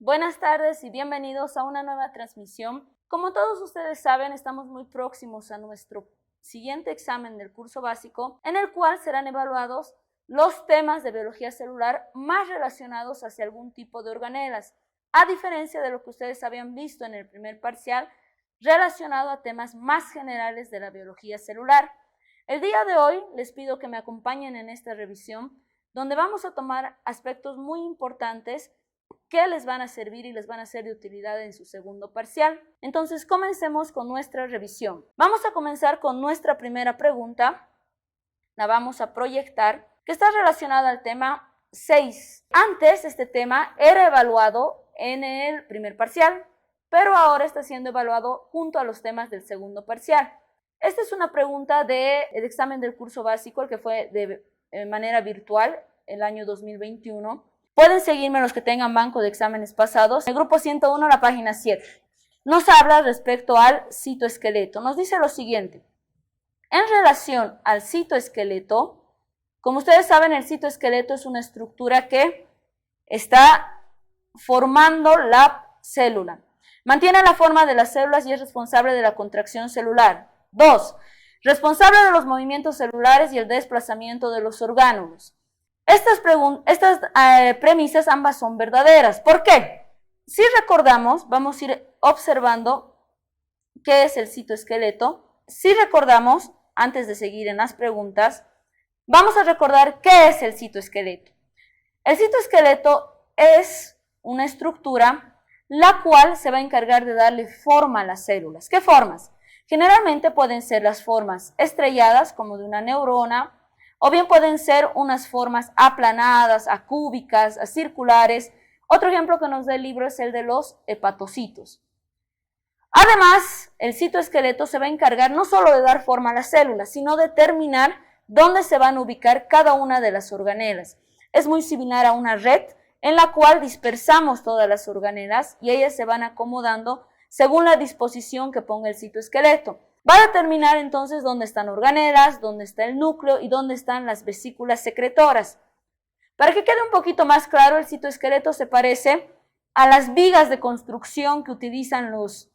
Buenas tardes y bienvenidos a una nueva transmisión. Como todos ustedes saben, estamos muy próximos a nuestro siguiente examen del curso básico, en el cual serán evaluados los temas de biología celular más relacionados hacia algún tipo de organelas, a diferencia de lo que ustedes habían visto en el primer parcial, relacionado a temas más generales de la biología celular. El día de hoy les pido que me acompañen en esta revisión, donde vamos a tomar aspectos muy importantes que les van a servir y les van a ser de utilidad en su segundo parcial. Entonces, comencemos con nuestra revisión. Vamos a comenzar con nuestra primera pregunta. La vamos a proyectar, que está relacionada al tema 6. Antes, este tema era evaluado en el primer parcial, pero ahora está siendo evaluado junto a los temas del segundo parcial. Esta es una pregunta del examen del curso básico, el que fue de manera virtual el año 2021. Pueden seguirme los que tengan banco de exámenes pasados. El grupo 101, la página 7. Nos habla respecto al citoesqueleto. Nos dice lo siguiente. En relación al citoesqueleto, como ustedes saben, el citoesqueleto es una estructura que está formando la célula. Mantiene la forma de las células y es responsable de la contracción celular. 2. Responsable de los movimientos celulares y el desplazamiento de los orgánulos. Estas premisas ambas son verdaderas. ¿Por qué? Si recordamos, vamos a ir observando qué es el citoesqueleto. Si recordamos, antes de seguir en las preguntas, vamos a recordar qué es el citoesqueleto. El citoesqueleto es una estructura la cual se va a encargar de darle forma a las células. ¿Qué formas? Generalmente pueden ser las formas estrelladas, como de una neurona, o bien pueden ser unas formas aplanadas, acúbicas, circulares. Otro ejemplo que nos da el libro es el de los hepatocitos. Además, el citoesqueleto se va a encargar no solo de dar forma a las células, sino de determinar dónde se van a ubicar cada una de las organelas. Es muy similar a una red en la cual dispersamos todas las organelas y ellas se van acomodando según la disposición que ponga el citoesqueleto. Va a determinar entonces dónde están organelas, dónde está el núcleo y dónde están las vesículas secretoras. Para que quede un poquito más claro, el citoesqueleto se parece a las vigas de construcción que utilizan los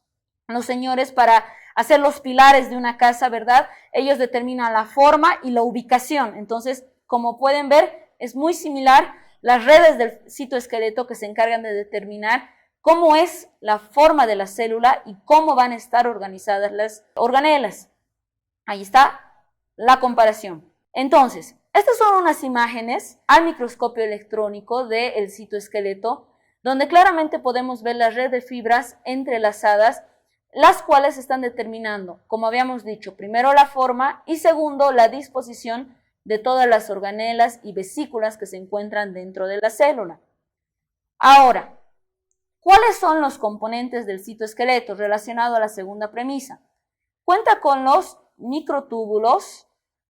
señores para hacer los pilares de una casa, ¿verdad? Ellos determinan la forma y la ubicación. Entonces, como pueden ver, es muy similar las redes del citoesqueleto que se encargan de determinar cómo es la forma de la célula y cómo van a estar organizadas las organelas. Ahí está la comparación. Entonces, estas son unas imágenes al microscopio electrónico del citoesqueleto, donde claramente podemos ver la red de fibras entrelazadas, las cuales están determinando, como habíamos dicho, primero la forma y segundo la disposición de todas las organelas y vesículas que se encuentran dentro de la célula. Ahora, ¿cuáles son los componentes del citoesqueleto relacionado a la segunda premisa? Cuenta con los microtúbulos,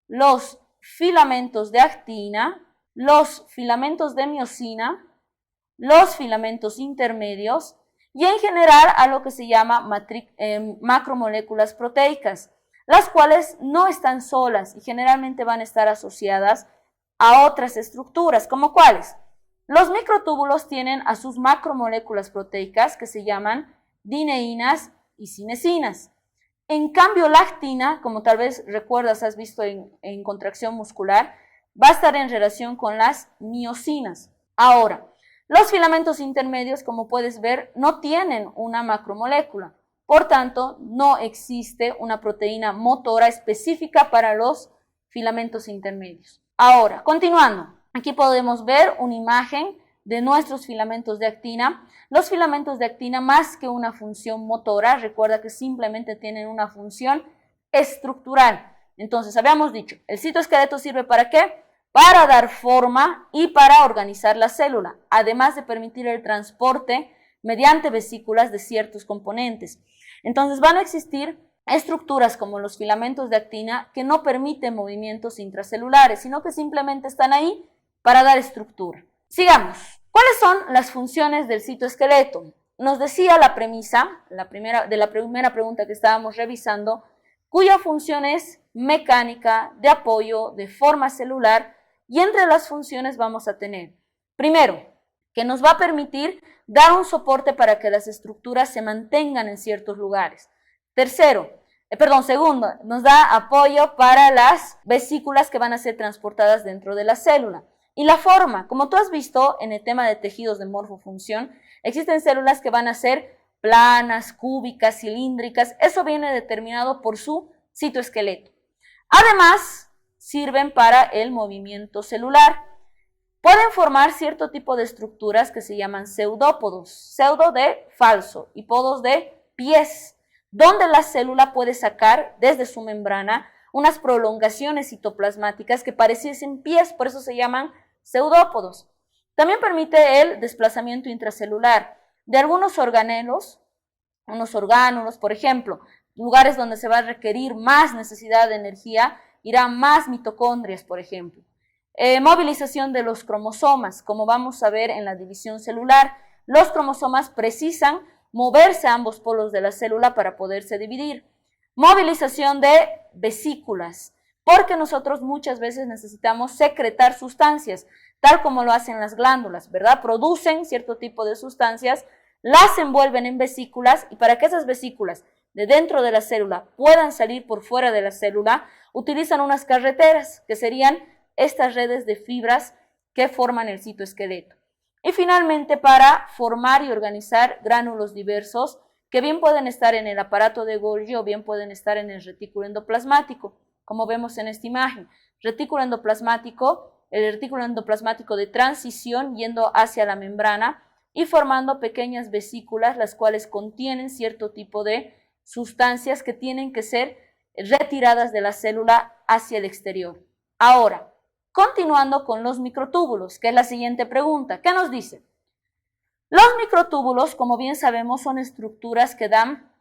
los filamentos de actina, los filamentos de miosina, los filamentos intermedios y en general a lo que se llama macromoléculas proteicas, las cuales no están solas y generalmente van a estar asociadas a otras estructuras, ¿como cuáles? Los microtúbulos tienen a sus macromoléculas proteicas que se llaman dineínas y cinesinas. En cambio, la actina, como tal vez recuerdas, has visto en contracción muscular, va a estar en relación con las miosinas. Ahora, los filamentos intermedios, como puedes ver, no tienen una macromolécula. Por tanto, no existe una proteína motora específica para los filamentos intermedios. Ahora, continuando. Aquí podemos ver una imagen de nuestros filamentos de actina. Los filamentos de actina, más que una función motora, recuerda que simplemente tienen una función estructural. Entonces, habíamos dicho, el citoesqueleto sirve ¿para qué? Para dar forma y para organizar la célula, además de permitir el transporte mediante vesículas de ciertos componentes. Entonces, van a existir estructuras como los filamentos de actina que no permiten movimientos intracelulares, sino que simplemente están ahí para dar estructura. Sigamos. ¿Cuáles son las funciones del citoesqueleto? Nos decía la premisa, de la primera pregunta que estábamos revisando, cuya función es mecánica, de apoyo, de forma celular, y entre las funciones vamos a tener, primero, que nos va a permitir dar un soporte para que las estructuras se mantengan en ciertos lugares. Segundo, nos da apoyo para las vesículas que van a ser transportadas dentro de la célula. Y la forma, como tú has visto en el tema de tejidos de morfofunción, existen células que van a ser planas, cúbicas, cilíndricas. Eso viene determinado por su citoesqueleto. Además, sirven para el movimiento celular. Pueden formar cierto tipo de estructuras que se llaman pseudópodos, pseudo de falso y podos de pies, donde la célula puede sacar desde su membrana unas prolongaciones citoplasmáticas que pareciesen pies, por eso se llaman pseudópodos. También permite el desplazamiento intracelular de algunos organelos, unos orgánulos, por ejemplo, lugares donde se va a requerir más necesidad de energía, irán más mitocondrias, por ejemplo. Movilización de los cromosomas, como vamos a ver en la división celular, los cromosomas precisan moverse a ambos polos de la célula para poderse dividir. Movilización de vesículas, porque nosotros muchas veces necesitamos secretar sustancias, tal como lo hacen las glándulas, ¿verdad? Producen cierto tipo de sustancias, las envuelven en vesículas y para que esas vesículas de dentro de la célula puedan salir por fuera de la célula, utilizan unas carreteras que serían estas redes de fibras que forman el citoesqueleto. Y finalmente, para formar y organizar gránulos diversos que bien pueden estar en el aparato de Golgi o bien pueden estar en el retículo endoplasmático, como vemos en esta imagen. Retículo endoplasmático, el retículo endoplasmático de transición yendo hacia la membrana y formando pequeñas vesículas, las cuales contienen cierto tipo de sustancias que tienen que ser retiradas de la célula hacia el exterior. Ahora, continuando con los microtúbulos, que es la siguiente pregunta. ¿Qué nos dice? Los microtúbulos, como bien sabemos, son estructuras que dan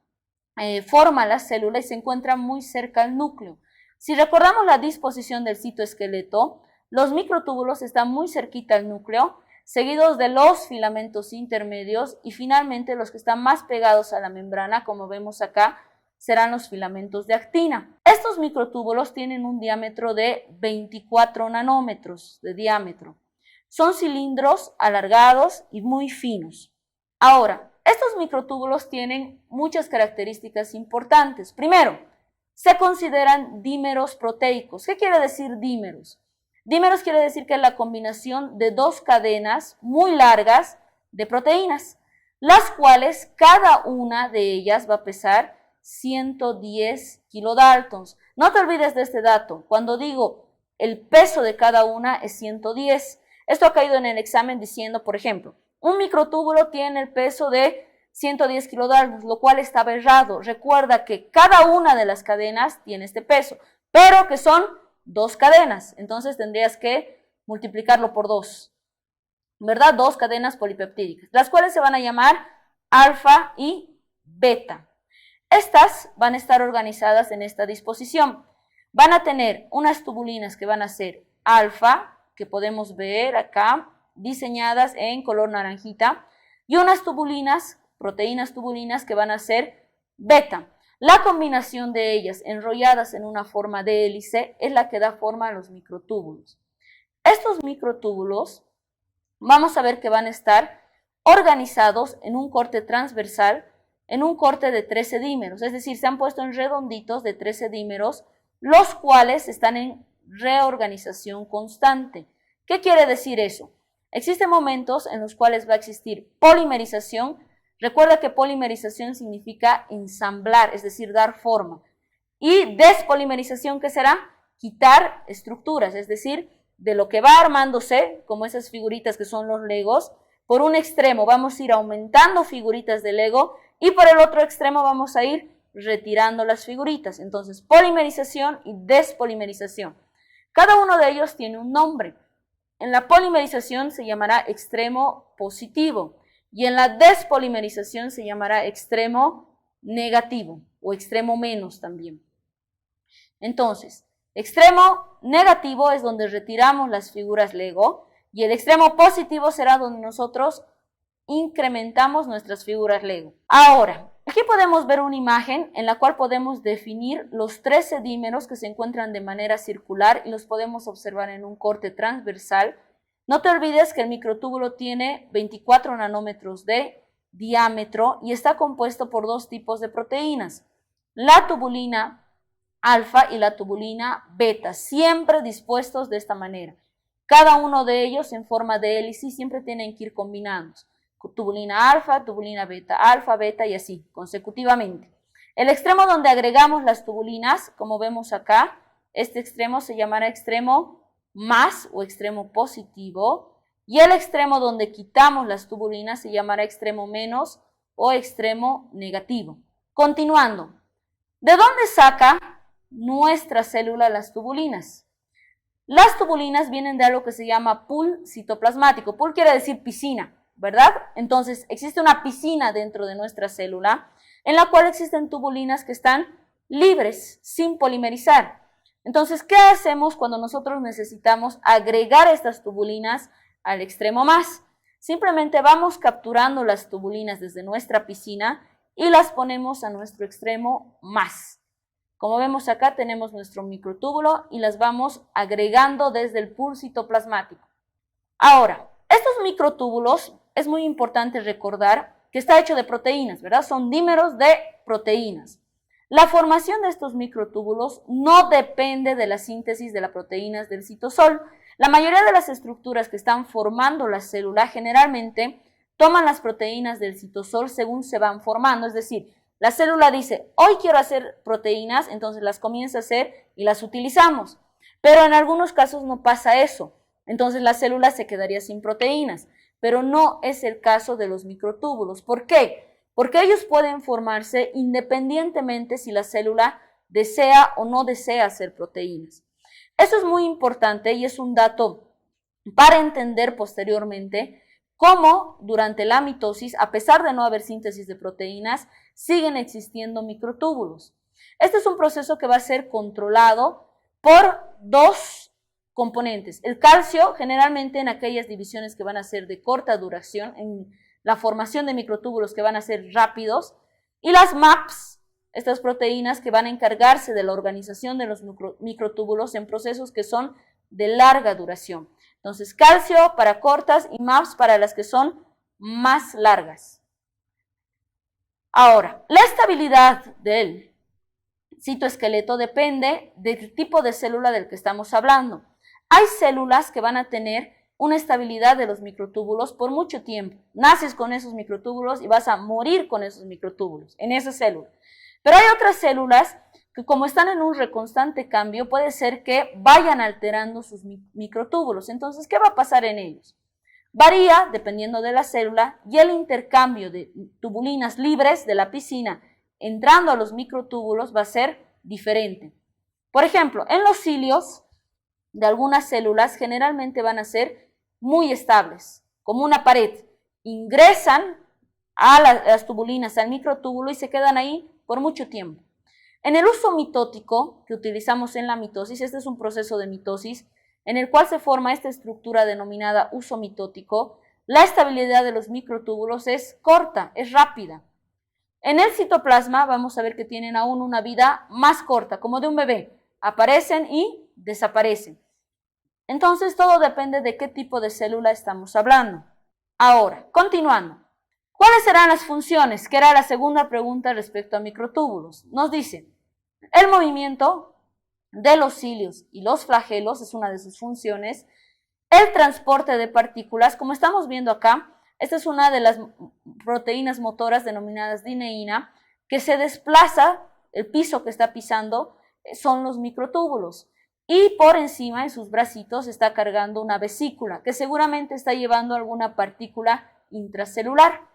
forma a la célula y se encuentran muy cerca al núcleo. Si recordamos la disposición del citoesqueleto, los microtúbulos están muy cerquita al núcleo, seguidos de los filamentos intermedios y finalmente los que están más pegados a la membrana, como vemos acá, serán los filamentos de actina. Estos microtúbulos tienen un diámetro de 24 nanómetros de diámetro. Son cilindros alargados y muy finos. Ahora, estos microtúbulos tienen muchas características importantes. Primero, se consideran dímeros proteicos. ¿Qué quiere decir dímeros? Dímeros quiere decir que es la combinación de dos cadenas muy largas de proteínas, las cuales cada una de ellas va a pesar 110 kilodaltons. No te olvides de este dato. Cuando digo el peso de cada una es 110. Esto ha caído en el examen diciendo, por ejemplo, un microtúbulo tiene el peso de 110 kilodaltons, lo cual estaba errado. Recuerda que cada una de las cadenas tiene este peso, pero que son dos cadenas. Entonces tendrías que multiplicarlo por 2, ¿verdad? Dos cadenas polipeptídicas, las cuales se van a llamar alfa y beta. Estas van a estar organizadas en esta disposición. Van a tener unas tubulinas que van a ser alfa, que podemos ver acá, diseñadas en color naranjita, y unas tubulinas, proteínas tubulinas, que van a ser beta. La combinación de ellas, enrolladas en una forma de hélice, es la que da forma a los microtúbulos. Estos microtúbulos, vamos a ver que van a estar organizados en un corte transversal, en un corte de 13 dímeros, es decir, se han puesto en redonditos de 13 dímeros, los cuales están en reorganización constante. ¿Qué quiere decir eso? Existen momentos en los cuales va a existir polimerización. Recuerda que polimerización significa ensamblar, es decir, dar forma. Y despolimerización, ¿qué será? Quitar estructuras, es decir, de lo que va armándose, como esas figuritas que son los legos, por un extremo vamos a ir aumentando figuritas de Lego y por el otro extremo vamos a ir retirando las figuritas. Entonces, polimerización y despolimerización. Cada uno de ellos tiene un nombre. En la polimerización se llamará extremo positivo y en la despolimerización se llamará extremo negativo o extremo menos también. Entonces, extremo negativo es donde retiramos las figuras Lego y el extremo positivo será donde nosotros incrementamos nuestras figuras Lego. Ahora, aquí podemos ver una imagen en la cual podemos definir los 13 dímeros que se encuentran de manera circular y los podemos observar en un corte transversal No te olvides que el microtúbulo tiene 24 nanómetros de diámetro y está compuesto por dos tipos de proteínas, la tubulina alfa y la tubulina beta, siempre dispuestos de esta manera. Cada uno de ellos en forma de hélice siempre tienen que ir combinados. Tubulina alfa, beta y así, consecutivamente. El extremo donde agregamos las tubulinas, como vemos acá, este extremo se llamará extremo más o extremo positivo, y el extremo donde quitamos las tubulinas se llamará extremo menos o extremo negativo. Continuando, ¿de dónde saca nuestra célula las tubulinas? Las tubulinas vienen de algo que se llama pool citoplasmático. Pool quiere decir piscina, ¿verdad? Entonces, existe una piscina dentro de nuestra célula en la cual existen tubulinas que están libres, sin polimerizar. Entonces, ¿qué hacemos cuando nosotros necesitamos agregar estas tubulinas al extremo más? Simplemente vamos capturando las tubulinas desde nuestra piscina y las ponemos a nuestro extremo más. Como vemos acá tenemos nuestro microtúbulo y las vamos agregando desde el pool citoplasmático. Ahora, estos microtúbulos es muy importante recordar que está hecho de proteínas, ¿verdad? Son dímeros de proteínas. La formación de estos microtúbulos no depende de la síntesis de las proteínas del citosol. La mayoría de las estructuras que están formando la célula generalmente toman las proteínas del citosol según se van formando, es decir, la célula dice, hoy quiero hacer proteínas, entonces las comienza a hacer y las utilizamos. Pero en algunos casos no pasa eso, entonces la célula se quedaría sin proteínas. Pero no es el caso de los microtúbulos. ¿Por qué? Porque ellos pueden formarse independientemente si la célula desea o no desea hacer proteínas. Eso es muy importante y es un dato para entender posteriormente cómo durante la mitosis, a pesar de no haber síntesis de proteínas, siguen existiendo microtúbulos. Este es un proceso que va a ser controlado por dos componentes. El calcio, generalmente en aquellas divisiones que van a ser de corta duración, en la formación de microtúbulos que van a ser rápidos, y las MAPs, estas proteínas que van a encargarse de la organización de los microtúbulos en procesos que son de larga duración. Entonces, calcio para cortas y MAPs para las que son más largas. Ahora, la estabilidad del citoesqueleto depende del tipo de célula del que estamos hablando. Hay células que van a tener una estabilidad de los microtúbulos por mucho tiempo. Naces con esos microtúbulos y vas a morir con esos microtúbulos en esa célula. Pero hay otras células que como están en un constante cambio, puede ser que vayan alterando sus microtúbulos. Entonces, ¿qué va a pasar en ellos? Varía dependiendo de la célula y el intercambio de tubulinas libres de la piscina entrando a los microtúbulos va a ser diferente. Por ejemplo, en los cilios de algunas células generalmente van a ser muy estables, como una pared. Ingresan a las tubulinas al microtúbulo y se quedan ahí por mucho tiempo. En el uso mitótico que utilizamos en la mitosis, este es un proceso de mitosis en el cual se forma esta estructura denominada uso mitótico, la estabilidad de los microtúbulos es corta, es rápida. En el citoplasma vamos a ver que tienen aún una vida más corta, como de un bebé. Aparecen y desaparecen. Entonces todo depende de qué tipo de célula estamos hablando. Ahora, continuando. ¿Cuáles serán las funciones? Que era la segunda pregunta respecto a microtúbulos. Nos dice, el movimiento de los cilios y los flagelos es una de sus funciones. El transporte de partículas, como estamos viendo acá, esta es una de las proteínas motoras denominadas dineína, que se desplaza, el piso que está pisando son los microtúbulos. Y por encima, en sus bracitos, está cargando una vesícula, que seguramente está llevando alguna partícula intracelular.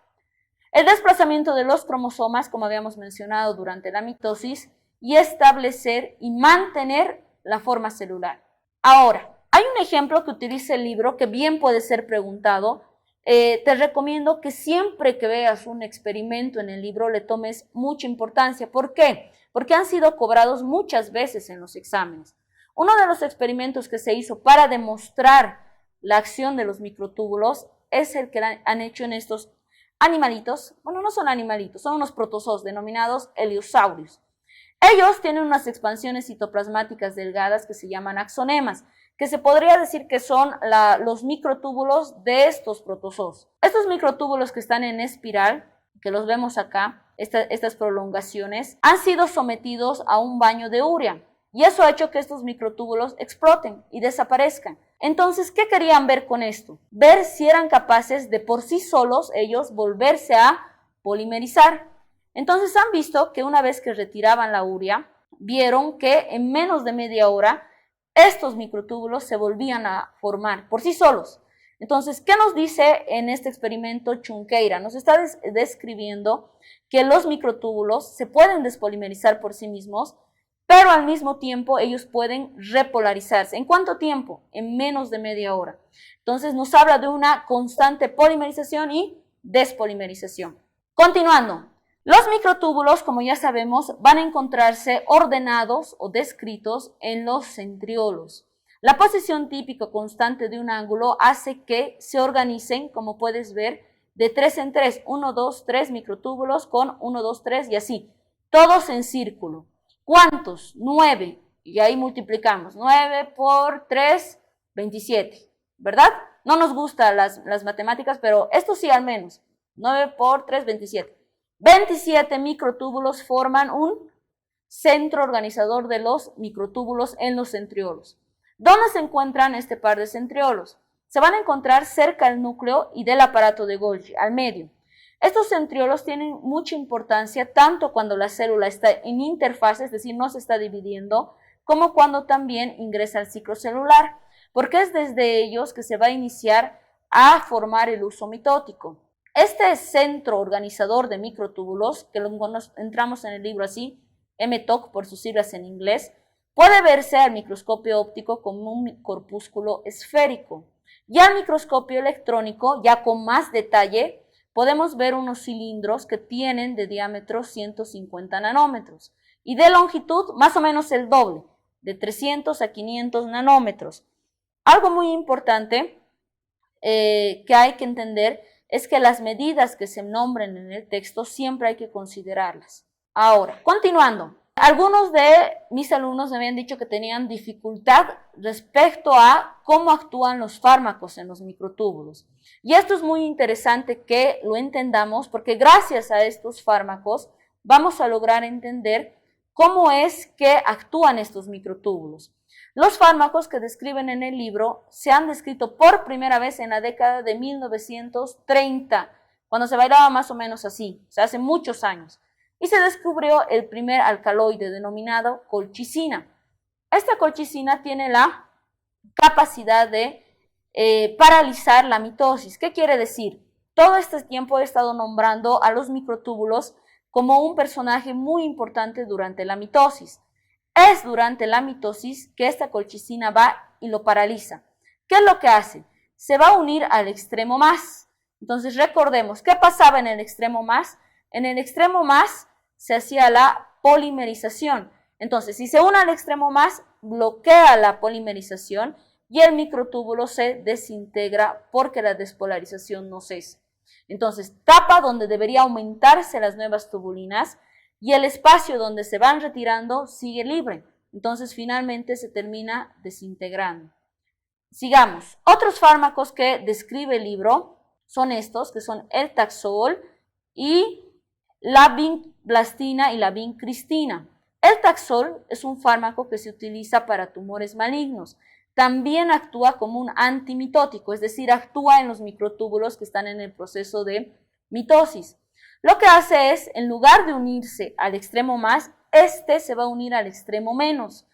El desplazamiento de los cromosomas, como habíamos mencionado durante la mitosis, y establecer y mantener la forma celular. Ahora, hay un ejemplo que utiliza el libro que bien puede ser preguntado. Te recomiendo que siempre que veas un experimento en el libro le tomes mucha importancia. ¿Por qué? Porque han sido cobrados muchas veces en los exámenes. Uno de los experimentos que se hizo para demostrar la acción de los microtúbulos es el que han hecho en estos animalitos. Bueno, no son animalitos, son unos protozoos denominados heliosaurios. Ellos tienen unas expansiones citoplasmáticas delgadas que se llaman axonemas, que se podría decir que son los microtúbulos de estos protozoos. Estos microtúbulos que están en espiral, que los vemos acá, estas prolongaciones, han sido sometidos a un baño de urea y eso ha hecho que estos microtúbulos exploten y desaparezcan. Entonces, ¿qué querían ver con esto? Ver si eran capaces de por sí solos ellos volverse a polimerizar. Entonces han visto que una vez que retiraban la urea, vieron que en menos de media hora estos microtúbulos se volvían a formar por sí solos. Entonces, ¿qué nos dice en este experimento Chunqueira? Nos está describiendo que los microtúbulos se pueden despolimerizar por sí mismos, pero al mismo tiempo ellos pueden repolarizarse. ¿En cuánto tiempo? En menos de media hora. Entonces nos habla de una constante polimerización y despolimerización. Continuando, los microtúbulos, como ya sabemos, van a encontrarse ordenados o descritos en los centriolos. La posición típica constante de un ángulo hace que se organicen, como puedes ver, de 3 en 3, 1, 2, 3 microtúbulos con 1, 2, 3 y así, todos en círculo. ¿Cuántos? 9, y ahí multiplicamos, 9 por 3, 27, ¿verdad? No nos gustan las matemáticas, pero esto sí al menos, 9 por 3, 27. 27 microtúbulos forman un centro organizador de los microtúbulos en los centriolos. ¿Dónde se encuentran este par de centriolos? Se van a encontrar cerca del núcleo y del aparato de Golgi, al medio. Estos centriolos tienen mucha importancia tanto cuando la célula está en interfase, es decir, no se está dividiendo, como cuando también ingresa al ciclo celular, porque es desde ellos que se va a iniciar a formar el uso mitótico. Este centro organizador de microtúbulos, que lo encontramos en el libro así, MTOC por sus siglas en inglés, puede verse al microscopio óptico como un corpúsculo esférico. Y al microscopio electrónico, ya con más detalle, podemos ver unos cilindros que tienen de diámetro 150 nanómetros y de longitud más o menos el doble, de 300 a 500 nanómetros. Algo muy importante que hay que entender es que las medidas que se nombren en el texto siempre hay que considerarlas. Ahora, continuando. Algunos de mis alumnos me habían dicho que tenían dificultad respecto a cómo actúan los fármacos en los microtúbulos. Y esto es muy interesante que lo entendamos porque gracias a estos fármacos vamos a lograr entender cómo es que actúan estos microtúbulos. Los fármacos que describen en el libro se han descrito por primera vez en la década de 1930, cuando se bailaba más o menos así, o sea, hace muchos años. Y se descubrió el primer alcaloide denominado colchicina. Esta colchicina tiene la capacidad de paralizar la mitosis. ¿Qué quiere decir? Todo este tiempo he estado nombrando a los microtúbulos como un personaje muy importante durante la mitosis. Es durante la mitosis que esta colchicina va y lo paraliza. ¿Qué es lo que hace? Se va a unir al extremo más. Entonces recordemos, ¿qué pasaba en el extremo más? En el extremo más se hacía la polimerización. Entonces, si se une al extremo más, bloquea la polimerización y el microtúbulo se desintegra porque la despolarización no cesa. Entonces, tapa donde debería aumentarse las nuevas tubulinas y el espacio donde se van retirando sigue libre. Entonces, finalmente se termina desintegrando. Sigamos. Otros fármacos que describe el libro son estos, que son el Taxol y la vincristina y la vincristina. El Taxol es un fármaco que se utiliza para tumores malignos. También actúa como un antimitótico, es decir, actúa en los microtúbulos que están en el proceso de mitosis. Lo que hace es, en lugar de unirse al extremo más, este se va a unir al extremo menos.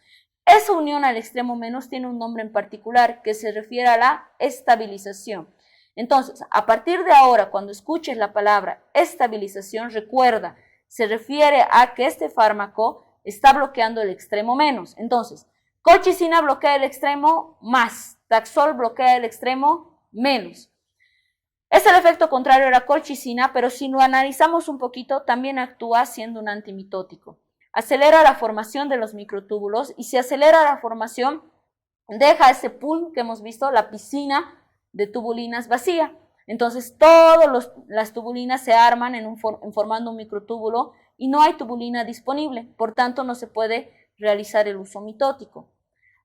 Esa unión al extremo menos tiene un nombre en particular que se refiere a la estabilización. Entonces, a partir de ahora, cuando escuches la palabra estabilización, recuerda, se refiere a que este fármaco está bloqueando el extremo menos. Entonces, colchicina bloquea el extremo más, Taxol bloquea el extremo menos. Es el efecto contrario a la colchicina, pero si lo analizamos un poquito, también actúa siendo un antimitótico. Acelera la formación de los microtúbulos y si acelera la formación, deja ese pool que hemos visto, la piscina de tubulinas vacía. Entonces todas las tubulinas se arman formando un microtúbulo y no hay tubulina disponible, por tanto no se puede realizar el uso mitótico.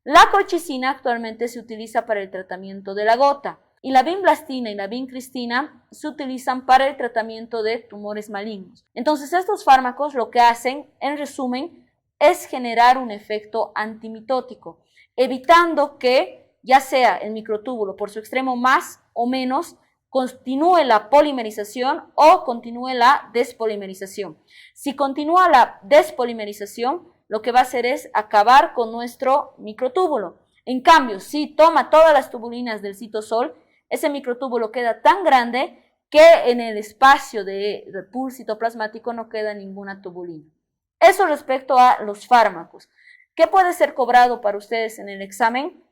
La colchicina actualmente se utiliza para el tratamiento de la gota y la vinblastina y la vincristina se utilizan para el tratamiento de tumores malignos. Entonces, estos fármacos lo que hacen, en resumen, es generar un efecto antimitótico, evitando que ya sea el microtúbulo por su extremo más o menos continúe la polimerización o continúe la despolimerización. Si continúa la despolimerización, lo que va a hacer es acabar con nuestro microtúbulo. En cambio, si toma todas las tubulinas del citosol, ese microtúbulo queda tan grande que en el espacio del pool citoplasmático no queda ninguna tubulina. Eso respecto a los fármacos. ¿Qué puede ser cobrado para ustedes en el examen?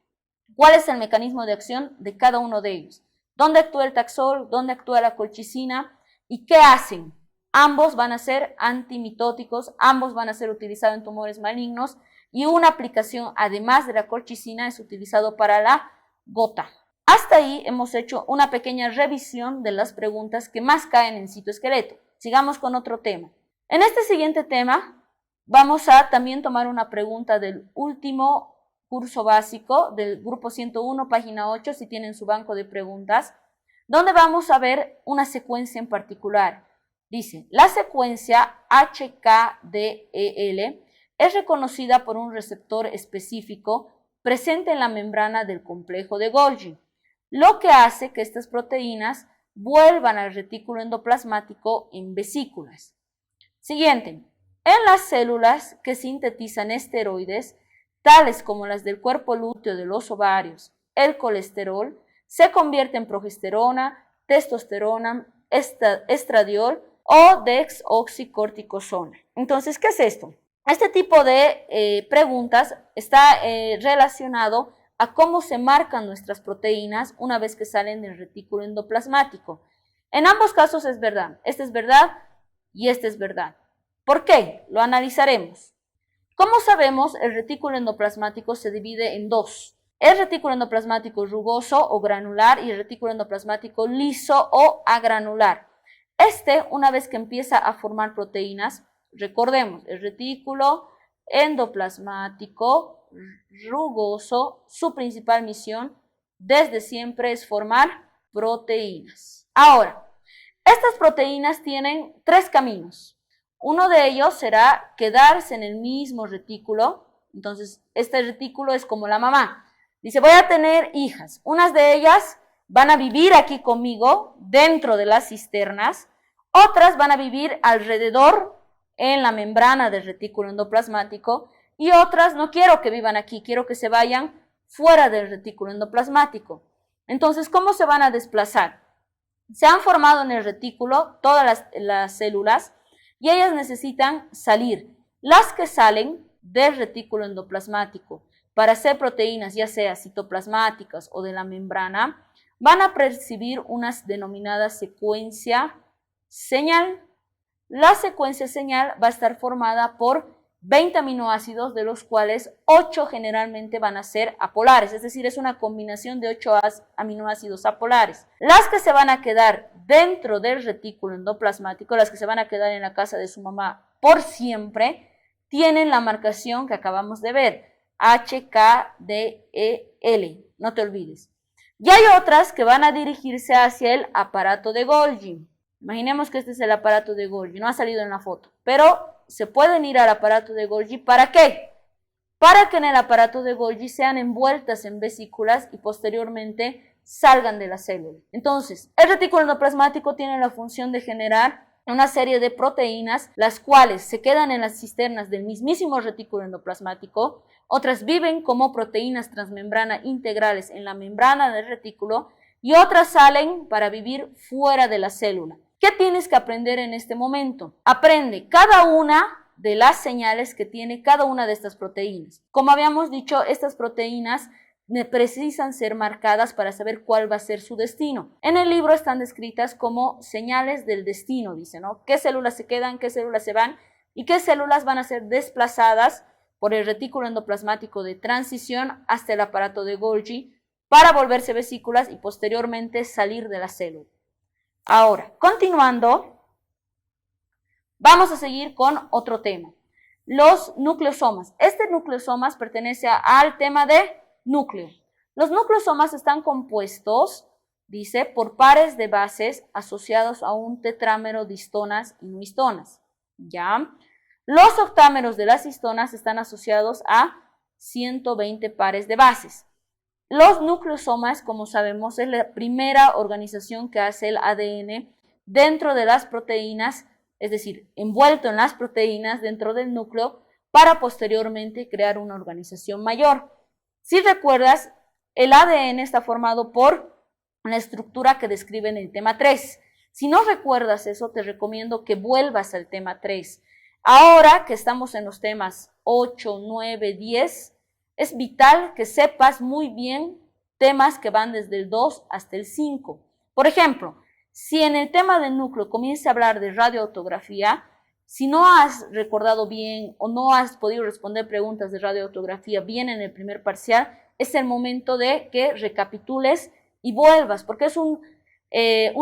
¿Cuál es el mecanismo de acción de cada uno de ellos? ¿Dónde actúa el Taxol? ¿Dónde actúa la colchicina? ¿Y qué hacen? Ambos van a ser antimitóticos, ambos van a ser utilizados en tumores malignos y una aplicación, además de la colchicina, es utilizado para la gota. Hasta ahí hemos hecho una pequeña revisión de las preguntas que más caen en citoesqueleto. Sigamos con otro tema. En este siguiente tema vamos a también tomar una pregunta del último curso básico del grupo 101, página 8, si tienen su banco de preguntas, donde vamos a ver una secuencia en particular. Dice, la secuencia HKDEL es reconocida por un receptor específico presente en la membrana del complejo de Golgi, lo que hace que estas proteínas vuelvan al retículo endoplasmático en vesículas. Siguiente, en las células que sintetizan esteroides, tales como las del cuerpo lúteo de los ovarios, el colesterol se convierte en progesterona, testosterona, estradiol o dexoxicorticosona. Entonces, ¿qué es esto? Este tipo de preguntas está relacionado a cómo se marcan nuestras proteínas una vez que salen del retículo endoplasmático. En ambos casos es verdad. Este es verdad y este es verdad. ¿Por qué? Lo analizaremos. Como sabemos, el retículo endoplasmático se divide en dos. El retículo endoplasmático rugoso o granular y el retículo endoplasmático liso o agranular. Una vez que empieza a formar proteínas, recordemos, el retículo endoplasmático rugoso, su principal misión desde siempre es formar proteínas. Ahora, estas proteínas tienen tres caminos. Uno de ellos será quedarse en el mismo retículo. Entonces, este retículo es como la mamá. Dice, voy a tener hijas. Unas de ellas van a vivir aquí conmigo, dentro de las cisternas. Otras van a vivir alrededor, en la membrana del retículo endoplasmático. Y otras no quiero que vivan aquí, quiero que se vayan fuera del retículo endoplasmático. Entonces, ¿cómo se van a desplazar? Se han formado en el retículo todas las células, y ellas necesitan salir. Las que salen del retículo endoplasmático para hacer proteínas, ya sea citoplasmáticas o de la membrana, van a percibir unas denominadas secuencia señal. La secuencia señal va a estar formada por 20 aminoácidos, de los cuales 8 generalmente van a ser apolares, es decir, es una combinación de 8 aminoácidos apolares. Las que se van a quedar dentro del retículo endoplasmático, las que se van a quedar en la casa de su mamá por siempre, tienen la marcación que acabamos de ver, HKDEL, no te olvides. Y hay otras que van a dirigirse hacia el aparato de Golgi. Imaginemos que este es el aparato de Golgi, no ha salido en la foto, pero se pueden ir al aparato de Golgi. ¿Para qué? Para que en el aparato de Golgi sean envueltas en vesículas y posteriormente salgan de la célula. Entonces, el retículo endoplasmático tiene la función de generar una serie de proteínas, las cuales se quedan en las cisternas del mismísimo retículo endoplasmático, otras viven como proteínas transmembrana integrales en la membrana del retículo y otras salen para vivir fuera de la célula. ¿Qué tienes que aprender en este momento? Aprende cada una de las señales que tiene cada una de estas proteínas. Como habíamos dicho, estas proteínas precisan ser marcadas para saber cuál va a ser su destino. En el libro están descritas como señales del destino, dice, ¿no? ¿Qué células se quedan, qué células se van y qué células van a ser desplazadas por el retículo endoplasmático de transición hasta el aparato de Golgi para volverse vesículas y posteriormente salir de la célula? Ahora, continuando, vamos a seguir con otro tema. los nucleosomas. Este nucleosomas pertenece al tema de núcleo. Los nucleosomas están compuestos, dice, por pares de bases asociados a un tetrámero de histonas y no histonas. ¿Ya? Los octámeros de las histonas están asociados a 120 pares de bases. Los nucleosomas, como sabemos, es la primera organización que hace el ADN dentro de las proteínas, es decir, envuelto en las proteínas dentro del núcleo, para posteriormente crear una organización mayor. Si recuerdas, el ADN está formado por una estructura que describe en el tema 3. Si no recuerdas eso, te recomiendo que vuelvas al tema 3. Ahora que estamos en los temas 8, 9, 10, es vital que sepas muy bien temas que van desde el 2 hasta el 5. Por ejemplo, si en el tema del núcleo comienza a hablar de radioautografía, si no has recordado bien o no has podido responder preguntas de radioautografía bien en el primer parcial, es el momento de que recapitules y vuelvas, porque es un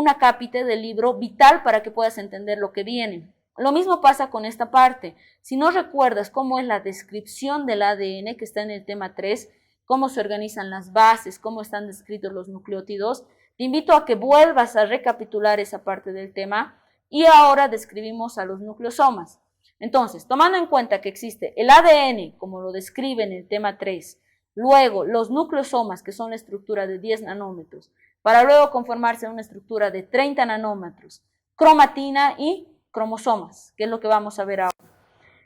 acápite del libro vital para que puedas entender lo que viene. Lo mismo pasa con esta parte. Si no recuerdas cómo es la descripción del ADN que está en el tema 3, cómo se organizan las bases, cómo están descritos los nucleótidos, te invito a que vuelvas a recapitular esa parte del tema y ahora describimos a los nucleosomas. Entonces, tomando en cuenta que existe el ADN, como lo describe en el tema 3, luego los nucleosomas, que son la estructura de 10 nanómetros, para luego conformarse en una estructura de 30 nanómetros, cromatina y cromosomas, que es lo que vamos a ver ahora.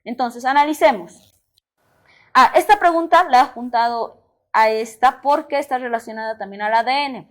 Entonces, analicemos. Esta pregunta la he juntado a esta porque está relacionada también al ADN.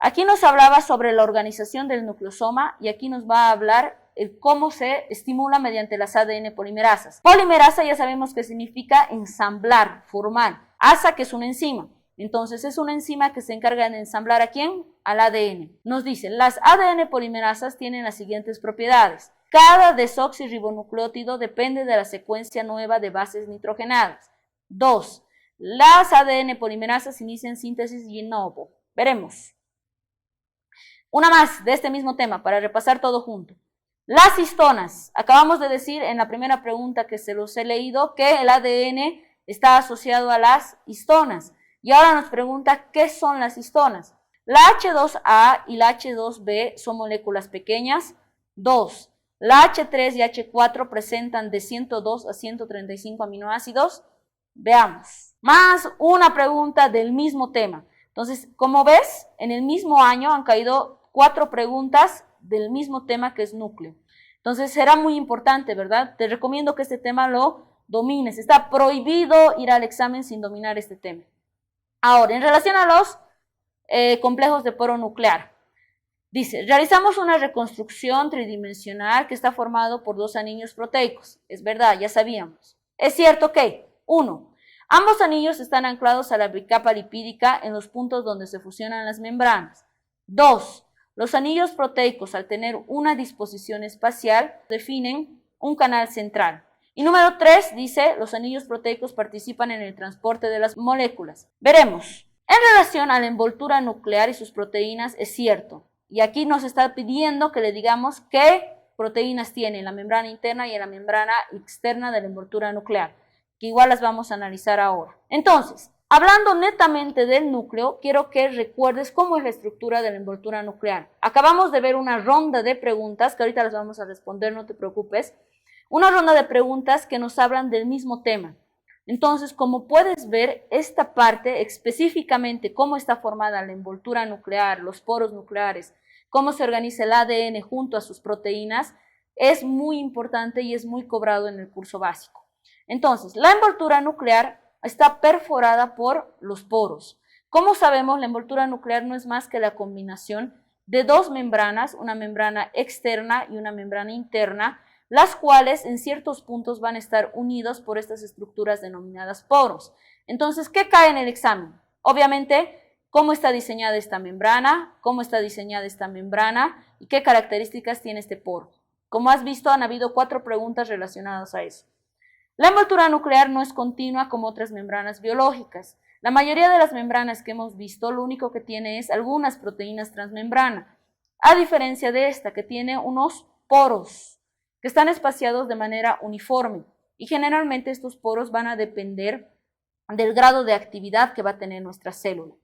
Aquí nos hablaba sobre la organización del nucleosoma y aquí nos va a hablar cómo se estimula mediante las ADN polimerasas. Polimerasa ya sabemos que significa ensamblar, formar. Asa, que es una enzima. Entonces es una enzima que se encarga de ensamblar ¿a quién? Al ADN. Nos dice, las ADN polimerasas tienen las siguientes propiedades. Cada desoxirribonucleótido depende de la secuencia nueva de bases nitrogenadas. 2. Las ADN polimerasas inician síntesis de novo. Veremos. Una más de este mismo tema para repasar todo junto. Las histonas. Acabamos de decir en la primera pregunta que se los he leído que el ADN está asociado a las histonas. Y ahora nos pregunta qué son las histonas. La H2A y la H2B son moléculas pequeñas. 2. La H3 y H4 presentan de 102 a 135 aminoácidos. Veamos. Más una pregunta del mismo tema. Entonces, como ves, en el mismo año han caído 4 preguntas del mismo tema que es núcleo. Entonces, será muy importante, ¿verdad? Te recomiendo que este tema lo domines. Está prohibido ir al examen sin dominar este tema. Ahora, en relación a los complejos de poro nuclear. Dice, realizamos una reconstrucción tridimensional que está formado por 2 anillos proteicos. Es verdad, ya sabíamos. Es cierto que, 1. Ambos anillos están anclados a la bicapa lipídica en los puntos donde se fusionan las membranas. 2. Los anillos proteicos, al tener una disposición espacial, definen un canal central. Y número 3 dice, los anillos proteicos participan en el transporte de las moléculas. Veremos. En relación a la envoltura nuclear y sus proteínas, es cierto. Y aquí nos está pidiendo que le digamos qué proteínas tiene en la membrana interna y en la membrana externa de la envoltura nuclear, que igual las vamos a analizar ahora. Entonces, hablando netamente del núcleo, quiero que recuerdes cómo es la estructura de la envoltura nuclear. Acabamos de ver una ronda de preguntas, que ahorita las vamos a responder, no te preocupes. Una ronda de preguntas que nos hablan del mismo tema. Entonces, como puedes ver, esta parte específicamente cómo está formada la envoltura nuclear, los poros nucleares, cómo se organiza el ADN junto a sus proteínas, es muy importante y es muy cobrado en el curso básico. Entonces, la envoltura nuclear está perforada por los poros. Como sabemos, la envoltura nuclear no es más que la combinación de 2 membranas, una membrana externa y una membrana interna, las cuales en ciertos puntos van a estar unidos por estas estructuras denominadas poros. Entonces, ¿qué cae en el examen? Obviamente, cómo está diseñada esta membrana, cómo está diseñada esta membrana y qué características tiene este poro. Como has visto, han habido 4 preguntas relacionadas a eso. La envoltura nuclear no es continua como otras membranas biológicas. La mayoría de las membranas que hemos visto, lo único que tiene es algunas proteínas transmembrana, a diferencia de esta que tiene unos poros que están espaciados de manera uniforme. y generalmente estos poros van a depender del grado de actividad que va a tener nuestra célula.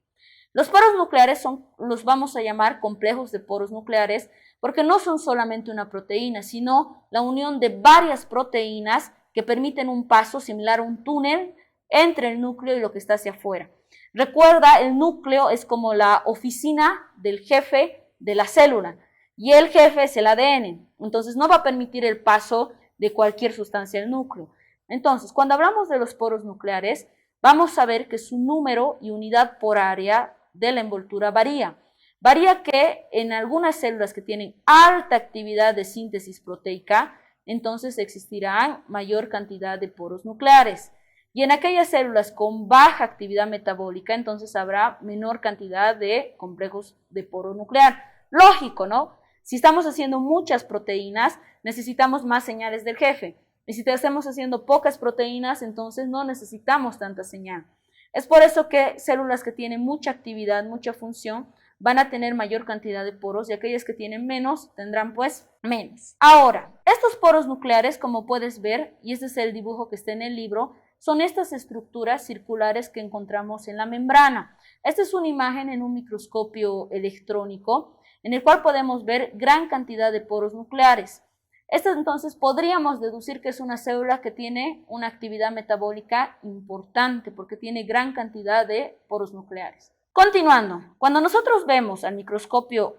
Los poros nucleares los vamos a llamar complejos de poros nucleares porque no son solamente una proteína, sino la unión de varias proteínas que permiten un paso similar a un túnel entre el núcleo y lo que está hacia afuera. Recuerda, el núcleo es como la oficina del jefe de la célula y el jefe es el ADN, entonces no va a permitir el paso de cualquier sustancia al núcleo. Entonces, cuando hablamos de los poros nucleares, vamos a ver que su número y unidad por área de la envoltura varía. Varía que en algunas células que tienen alta actividad de síntesis proteica, entonces existirán mayor cantidad de poros nucleares. Y en aquellas células con baja actividad metabólica, entonces habrá menor cantidad de complejos de poro nuclear. Lógico, ¿no? Si estamos haciendo muchas proteínas, necesitamos más señales del jefe. Y si estamos haciendo pocas proteínas, entonces no necesitamos tanta señal. Es por eso que células que tienen mucha actividad, mucha función, van a tener mayor cantidad de poros y aquellas que tienen menos tendrán pues menos. Ahora, estos poros nucleares, como puedes ver, y este es el dibujo que está en el libro, son estas estructuras circulares que encontramos en la membrana. Esta es una imagen en un microscopio electrónico en el cual podemos ver gran cantidad de poros nucleares. Esto entonces podríamos deducir que es una célula que tiene una actividad metabólica importante porque tiene gran cantidad de poros nucleares. Continuando, cuando nosotros vemos al microscopio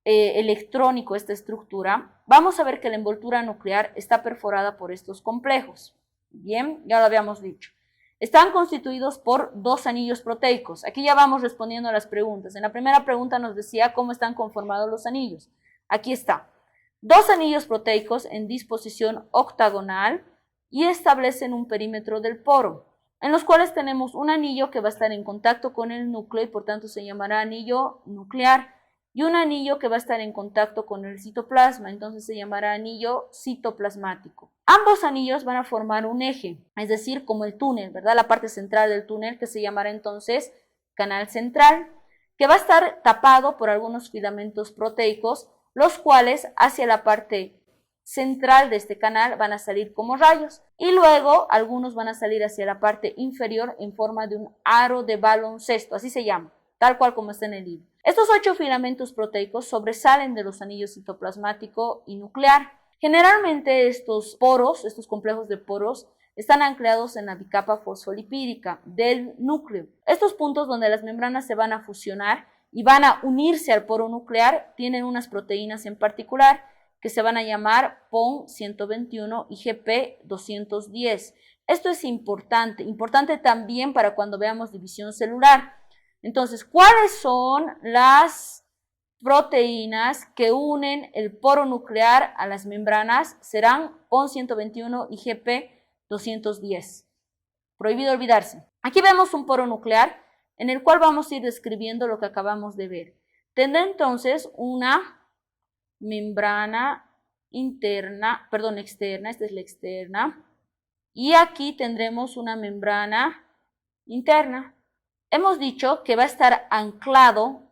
electrónico esta estructura, vamos a ver que la envoltura nuclear está perforada por estos complejos. Bien, ya lo habíamos dicho. Están constituidos por dos anillos proteicos. Aquí ya vamos respondiendo a las preguntas. En la primera pregunta nos decía cómo están conformados los anillos. Aquí está. Dos anillos proteicos en disposición octagonal y establecen un perímetro del poro, en los cuales tenemos un anillo que va a estar en contacto con el núcleo y por tanto se llamará anillo nuclear, y un anillo que va a estar en contacto con el citoplasma, entonces se llamará anillo citoplasmático. Ambos anillos van a formar un eje, es decir, como el túnel, ¿verdad? La parte central del túnel que se llamará entonces canal central, que va a estar tapado por algunos filamentos proteicos, los cuales hacia la parte central de este canal van a salir como rayos y luego algunos van a salir hacia la parte inferior en forma de un aro de baloncesto, así se llama, tal cual como está en el libro. Estos 8 filamentos proteicos sobresalen de los anillos citoplasmático y nuclear. Generalmente estos poros, estos complejos de poros, están anclados en la bicapa fosfolipídica del núcleo. Estos puntos donde las membranas se van a fusionar y van a unirse al poro nuclear tienen unas proteínas en particular que se van a llamar PON121 y GP210. Esto es importante también para cuando veamos división celular. Entonces, ¿cuáles son las proteínas que unen el poro nuclear a las membranas? Serán PON121 y GP210. Prohibido olvidarse. Aquí vemos un poro nuclear en el cual vamos a ir describiendo lo que acabamos de ver. Tendrá entonces una membrana externa, esta es la externa, y aquí tendremos una membrana interna. Hemos dicho que va a estar anclado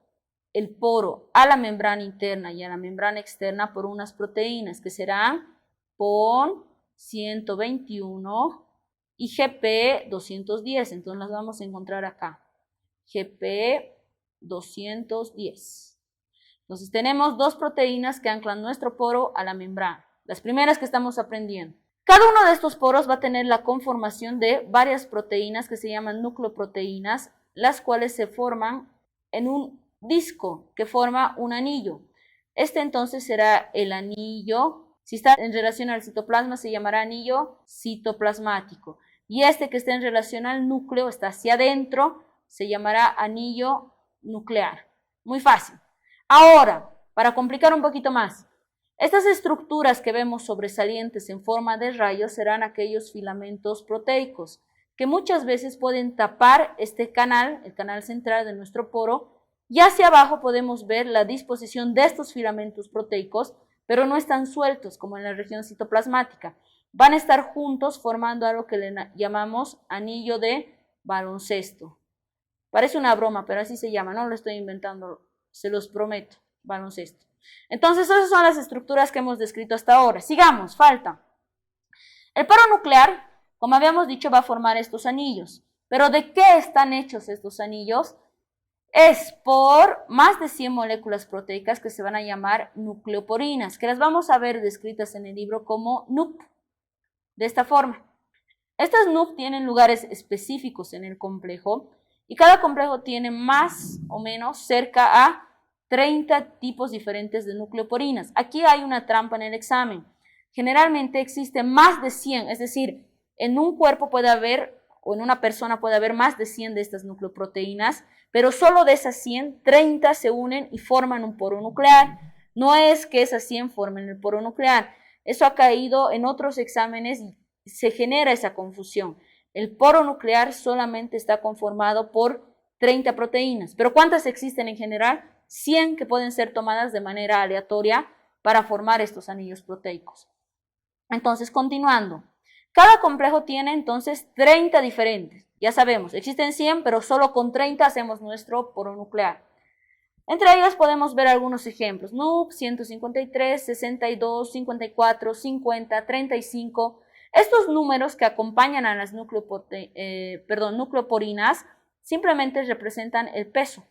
el poro a la membrana interna y a la membrana externa por unas proteínas que serán PON121 y GP210, entonces las vamos a encontrar acá. GP210. Entonces tenemos dos proteínas que anclan nuestro poro a la membrana, las primeras que estamos aprendiendo. Cada uno de estos poros va a tener la conformación de varias proteínas que se llaman nucleoproteínas, las cuales se forman en un disco que forma un anillo. Este entonces será el anillo, si está en relación al citoplasma se llamará anillo citoplasmático, y este que está en relación al núcleo, está hacia adentro, se llamará anillo nuclear. Muy fácil. Ahora, para complicar un poquito más, estas estructuras que vemos sobresalientes en forma de rayos serán aquellos filamentos proteicos que muchas veces pueden tapar este canal, el canal central de nuestro poro, y hacia abajo podemos ver la disposición de estos filamentos proteicos, pero no están sueltos como en la región citoplasmática. Van a estar juntos formando algo que le llamamos anillo de baloncesto. Parece una broma, pero así se llama, no lo estoy inventando, se los prometo, baloncesto. Entonces, esas son las estructuras que hemos descrito hasta ahora. Sigamos, falta. El poro nuclear como habíamos dicho, va a formar estos anillos. ¿Pero de qué están hechos estos anillos? Es por más de 100 moléculas proteicas que se van a llamar nucleoporinas, que las vamos a ver descritas en el libro como NUP, de esta forma. Estas NUP tienen lugares específicos en el complejo y cada complejo tiene más o menos cerca a 30 tipos diferentes de nucleoporinas. Aquí hay una trampa en el examen. Generalmente existe más de 100, es decir, en un cuerpo puede haber, o en una persona puede haber más de 100 de estas nucleoproteínas, pero solo de esas 100, 30 se unen y forman un poro nuclear. No es que esas 100 formen el poro nuclear. Eso ha caído en otros exámenes y se genera esa confusión. El poro nuclear solamente está conformado por 30 proteínas. ¿Pero cuántas existen en general? 100 que pueden ser tomadas de manera aleatoria para formar estos anillos proteicos. Entonces, continuando. Cada complejo tiene entonces 30 diferentes. Ya sabemos, existen 100, pero solo con 30 hacemos nuestro poro nuclear. Entre ellas podemos ver algunos ejemplos. NUP 153, 62, 54, 50, 35. Estos números que acompañan a las nucleoporinas simplemente representan el peso.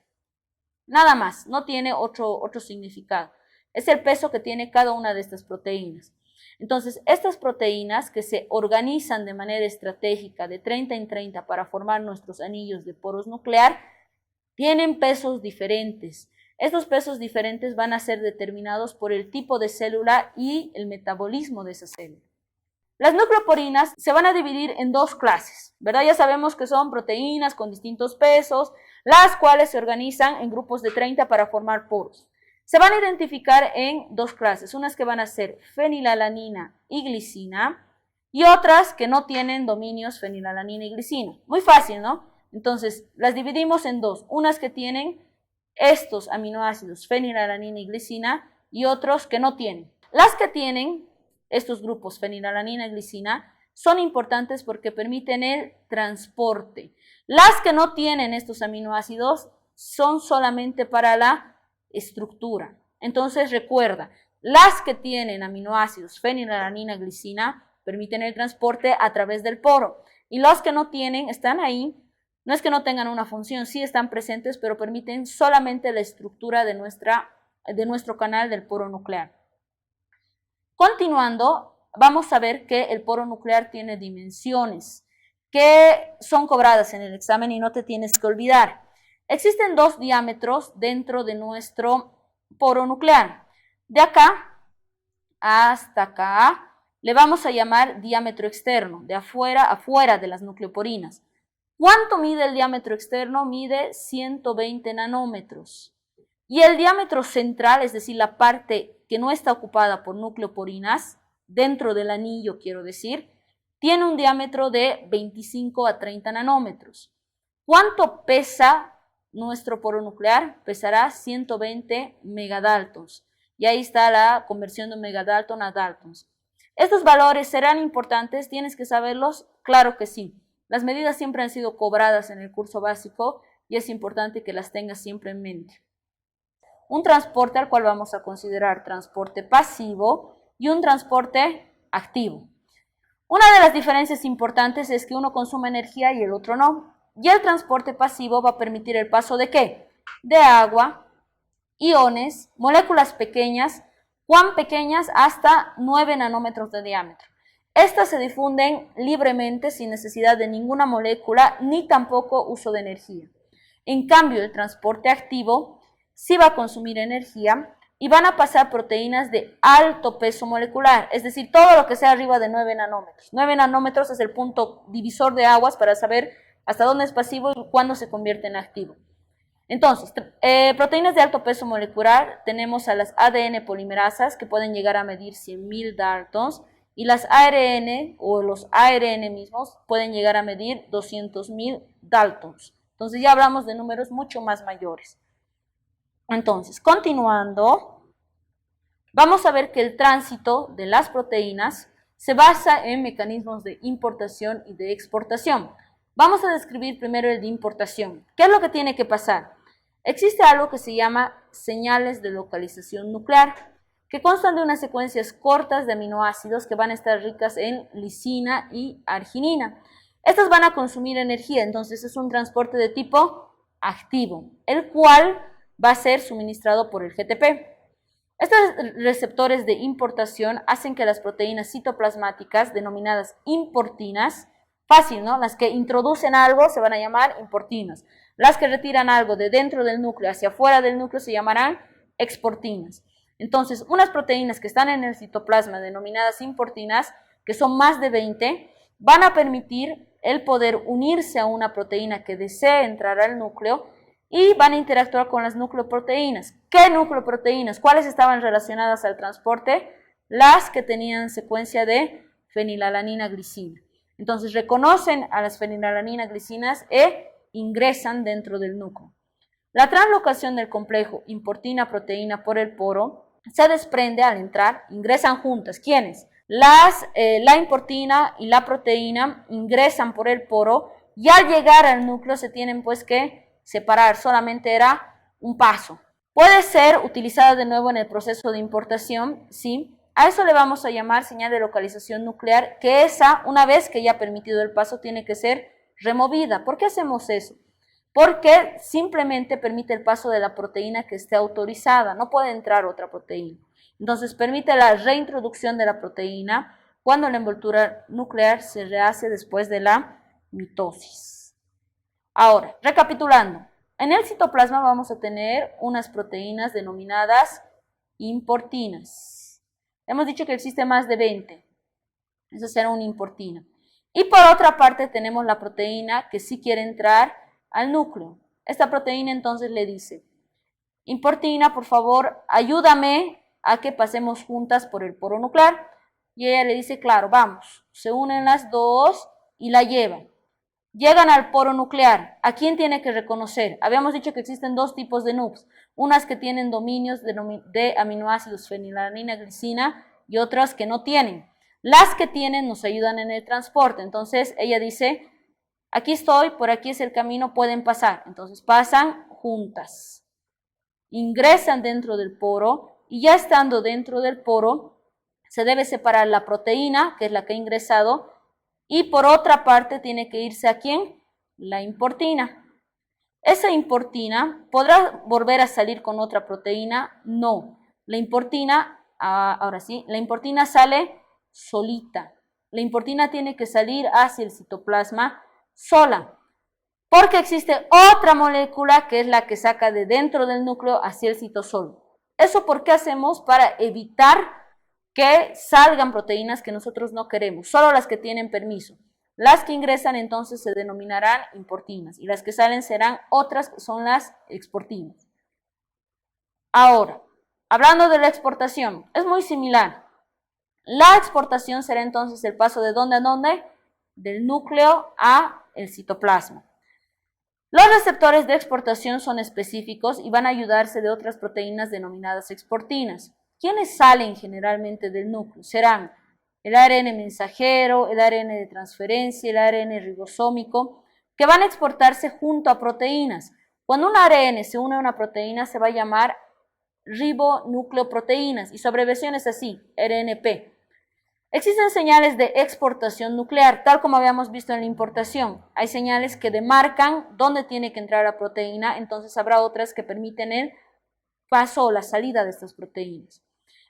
Nada más, no tiene otro significado. Es el peso que tiene cada una de estas proteínas. Entonces, estas proteínas que se organizan de manera estratégica de 30 en 30 para formar nuestros anillos de poros nuclear, tienen pesos diferentes. Estos pesos diferentes van a ser determinados por el tipo de célula y el metabolismo de esa célula. Las nucleoporinas se van a dividir en dos clases, ¿verdad? Ya sabemos que son proteínas con distintos pesos, las cuales se organizan en grupos de 30 para formar poros. Se van a identificar en dos clases, unas que van a ser fenilalanina y glicina y otras que no tienen dominios fenilalanina y glicina. Muy fácil, ¿no? Entonces, las dividimos en dos, unas que tienen estos aminoácidos fenilalanina y glicina y otros que no tienen. Las que tienen estos grupos fenilalanina y glicina son importantes porque permiten el transporte. Las que no tienen estos aminoácidos son solamente para la estructura. Entonces recuerda, las que tienen aminoácidos fenilalanina, glicina, permiten el transporte a través del poro. Y los que no tienen, están ahí, no es que no tengan una función, sí están presentes, pero permiten solamente la estructura de nuestro canal del poro nuclear. Continuando, vamos a ver que el poro nuclear tiene dimensiones que son cobradas en el examen y no te tienes que olvidar. Existen dos diámetros dentro de nuestro poro nuclear. De acá hasta acá le vamos a llamar diámetro externo, de afuera de las nucleoporinas. ¿Cuánto mide el diámetro externo? Mide 120 nanómetros. Y el diámetro central, es decir, la parte que no está ocupada por nucleoporinas, dentro del anillo quiero decir, tiene un diámetro de 25 a 30 nanómetros. ¿Cuánto pesa nuestro poro nuclear? Pesará 120 megadaltons. Y ahí está la conversión de megadalton a daltons. ¿Estos valores serán importantes? ¿Tienes que saberlos? Claro que sí. Las medidas siempre han sido cobradas en el curso básico y es importante que las tengas siempre en mente. Un transporte al cual vamos a considerar transporte pasivo y un transporte activo. Una de las diferencias importantes es que uno consume energía y el otro no. Y el transporte pasivo va a permitir el paso ¿de qué? De agua, iones, moléculas pequeñas, ¿cuán pequeñas? Hasta 9 nanómetros de diámetro. Estas se difunden libremente sin necesidad de ninguna molécula ni tampoco uso de energía. En cambio, el transporte activo sí va a consumir energía y van a pasar proteínas de alto peso molecular, es decir, todo lo que sea arriba de 9 nanómetros. 9 nanómetros es el punto divisor de aguas para saber hasta dónde es pasivo y cuándo se convierte en activo. Entonces, proteínas de alto peso molecular, tenemos a las ADN polimerasas que pueden llegar a medir 100.000 daltons y las ARN o los ARN mismos pueden llegar a medir 200.000 daltons. Entonces ya hablamos de números mucho más mayores. Entonces, continuando, vamos a ver que el tránsito de las proteínas se basa en mecanismos de importación y de exportación. Vamos a describir primero el de importación. ¿Qué es lo que tiene que pasar? Existe algo que se llama señales de localización nuclear. que constan de unas secuencias cortas de aminoácidos que van a estar ricas en lisina y arginina. Estas van a consumir energía, entonces es un transporte de tipo activo, el cual va a ser suministrado por el GTP. Estos receptores de importación hacen que las proteínas citoplasmáticas, denominadas importinas, fácil, ¿no? Las que introducen algo se van a llamar importinas. Las que retiran algo de dentro del núcleo hacia afuera del núcleo se llamarán exportinas. Entonces, unas proteínas que están en el citoplasma, denominadas importinas, que son más de 20, van a permitir el poder unirse a una proteína que desee entrar al núcleo y van a interactuar con las nucleoproteínas. ¿Qué nucleoproteínas? ¿Cuáles estaban relacionadas al transporte? Las que tenían secuencia de fenilalanina glicina. Entonces reconocen a las fenilalanina glicinas e ingresan dentro del núcleo. La translocación del complejo importina-proteína por el poro se desprende al entrar, ingresan juntas. ¿Quiénes? La importina y la proteína ingresan por el poro y al llegar al núcleo se tienen pues que separar, solamente era un paso. Puede ser utilizada de nuevo en el proceso de importación, ¿sí? A eso le vamos a llamar señal de localización nuclear, que esa, una vez que ya ha permitido el paso, tiene que ser removida. ¿Por qué hacemos eso? Porque simplemente permite el paso de la proteína que esté autorizada, no puede entrar otra proteína. Entonces permite la reintroducción de la proteína cuando la envoltura nuclear se rehace después de la mitosis. Ahora, recapitulando, en el citoplasma vamos a tener unas proteínas denominadas importinas. Hemos dicho que existe más de 20. Eso será una importina. Y por otra parte tenemos la proteína que sí quiere entrar al núcleo. Esta proteína entonces le dice, importina, por favor, ayúdame a que pasemos juntas por el poro nuclear. Y ella le dice, claro, vamos. Se unen las dos y la llevan. Llegan al poro nuclear. ¿A quién tiene que reconocer? Habíamos dicho que existen dos tipos de NUCs. Unas que tienen dominios de aminoácidos fenilalanina, glicina y otras que no tienen. Las que tienen nos ayudan en el transporte. Entonces ella dice, aquí estoy, por aquí es el camino, pueden pasar. Entonces pasan juntas. Ingresan dentro del poro y ya estando dentro del poro se debe separar la proteína, que es la que ha ingresado, y por otra parte tiene que irse ¿a quién? La importina. ¿Esa importina podrá volver a salir con otra proteína? No. La importina, ahora sí, la importina sale solita. La importina tiene que salir hacia el citoplasma sola, porque existe otra molécula que es la que saca de dentro del núcleo hacia el citosol. ¿Eso por qué hacemos? Para evitar que salgan proteínas que nosotros no queremos, solo las que tienen permiso. Las que ingresan entonces se denominarán importinas y las que salen serán otras que son las exportinas. Ahora, hablando de la exportación, es muy similar. La exportación será entonces el paso de ¿dónde a dónde? Del núcleo a el citoplasma. Los receptores de exportación son específicos y van a ayudarse de otras proteínas denominadas exportinas. ¿Quiénes salen generalmente del núcleo? Serán el ARN mensajero, el ARN de transferencia, el ARN ribosómico, que van a exportarse junto a proteínas. Cuando un ARN se une a una proteína se va a llamar ribonucleoproteínas y su abreviación es así, RNP. Existen señales de exportación nuclear, tal como habíamos visto en la importación. Hay señales que demarcan dónde tiene que entrar la proteína, entonces habrá otras que permiten el paso o la salida de estas proteínas.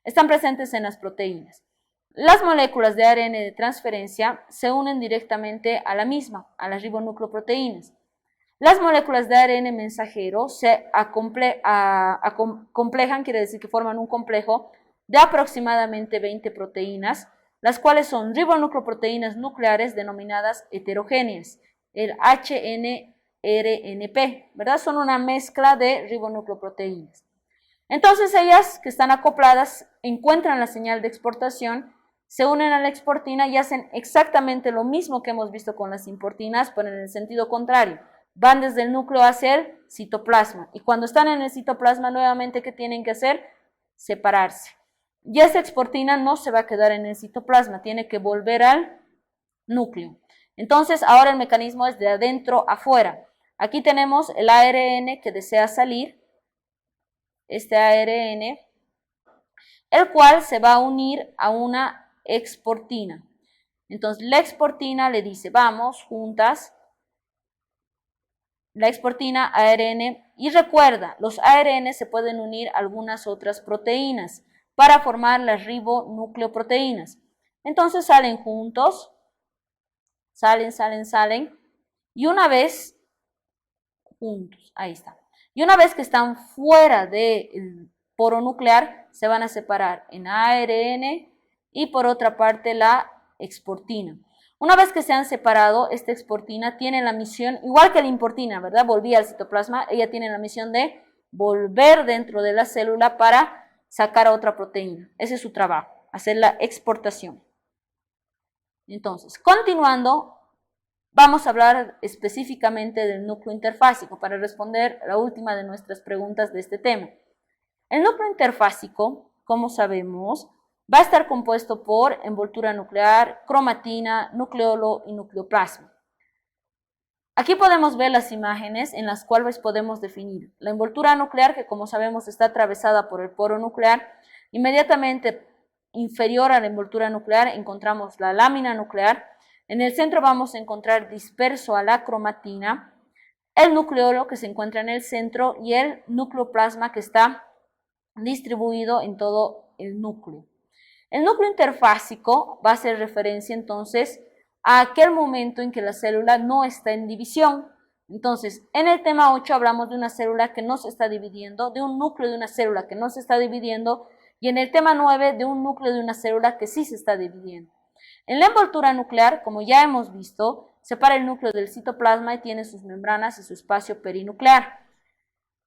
Están presentes en las proteínas. Las moléculas de ARN de transferencia se unen directamente a la misma, a las ribonucleoproteínas. Las moléculas de ARN mensajero se complejan, quiere decir que forman un complejo de aproximadamente 20 proteínas, las cuales son ribonucleoproteínas nucleares denominadas heterogéneas, el HNRNP, ¿verdad? Son una mezcla de ribonucleoproteínas. Entonces ellas que están acopladas encuentran la señal de exportación, se unen a la exportina y hacen exactamente lo mismo que hemos visto con las importinas, pero en el sentido contrario. Van desde el núcleo hacia el citoplasma y cuando están en el citoplasma nuevamente ¿qué tienen que hacer? Separarse. Y esa exportina no se va a quedar en el citoplasma, tiene que volver al núcleo. Entonces ahora el mecanismo es de adentro afuera. Aquí tenemos el ARN que desea salir. Este ARN el cual se va a unir a una exportina. Entonces la exportina le dice, vamos juntas, la exportina ARN, y recuerda, los ARN se pueden unir a algunas otras proteínas para formar las ribonucleoproteínas. Entonces salen juntos, salen, y una vez juntos, ahí está. Y una vez que están fuera del poro nuclear, se van a separar en ARN y por otra parte la exportina. Una vez que se han separado, esta exportina tiene la misión, igual que la importina, ¿verdad? Volvía al citoplasma, ella tiene la misión de volver dentro de la célula para sacar a otra proteína. Ese es su trabajo, hacer la exportación. Entonces, continuando, vamos a hablar específicamente del núcleo interfásico para responder la última de nuestras preguntas de este tema. El núcleo interfásico, como sabemos, va a estar compuesto por envoltura nuclear, cromatina, nucleolo y nucleoplasma. Aquí podemos ver las imágenes en las cuales podemos definir la envoltura nuclear, que como sabemos está atravesada por el poro nuclear. Inmediatamente inferior a la envoltura nuclear encontramos la lámina nuclear. En el centro vamos a encontrar disperso a la cromatina, el nucleolo que se encuentra en el centro y el nucleoplasma que está distribuido en todo el núcleo. El núcleo interfásico va a hacer referencia entonces a aquel momento en que la célula no está en división. Entonces, en el tema 8 hablamos de una célula que no se está dividiendo, de un núcleo de una célula que no se está dividiendo, y en el tema 9 de un núcleo de una célula que sí se está dividiendo. En la envoltura nuclear, como ya hemos visto, separa el núcleo del citoplasma y tiene sus membranas y su espacio perinuclear.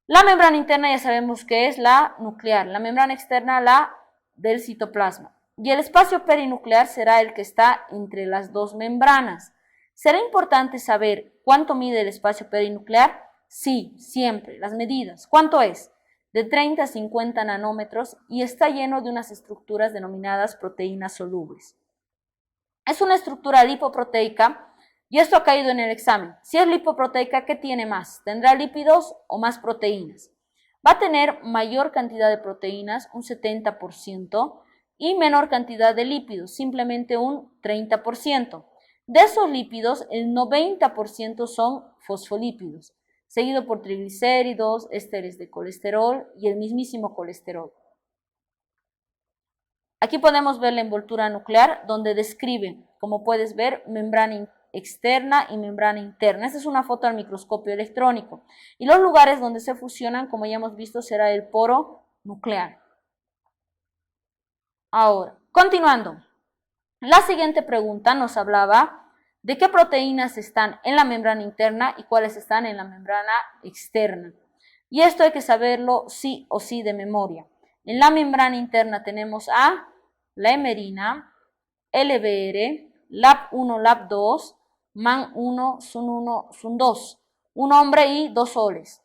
La membrana interna ya sabemos que es la nuclear, la membrana externa la del citoplasma. Y el espacio perinuclear será el que está entre las dos membranas. ¿Será importante saber cuánto mide el espacio perinuclear? Sí, siempre, las medidas. ¿Cuánto es? De 30 a 50 nanómetros y está lleno de unas estructuras denominadas proteínas solubles. Es una estructura lipoproteica y esto ha caído en el examen. Si es lipoproteica, ¿qué tiene más? ¿Tendrá lípidos o más proteínas? Va a tener mayor cantidad de proteínas, un 70%, y menor cantidad de lípidos, simplemente un 30%. De esos lípidos, el 90% son fosfolípidos, seguido por triglicéridos, ésteres de colesterol y el mismísimo colesterol. Aquí podemos ver la envoltura nuclear, donde describe, como puedes ver, membrana externa y membrana interna. Esta es una foto al microscopio electrónico. Y los lugares donde se fusionan, como ya hemos visto, será el poro nuclear. Ahora, continuando. La siguiente pregunta nos hablaba de qué proteínas están en la membrana interna y cuáles están en la membrana externa. Y esto hay que saberlo sí o sí de memoria. En la membrana interna tenemos a la hemerina, LBR, LAP1, LAP2, MAN1, SUN1, SUN2, un hombre y dos soles.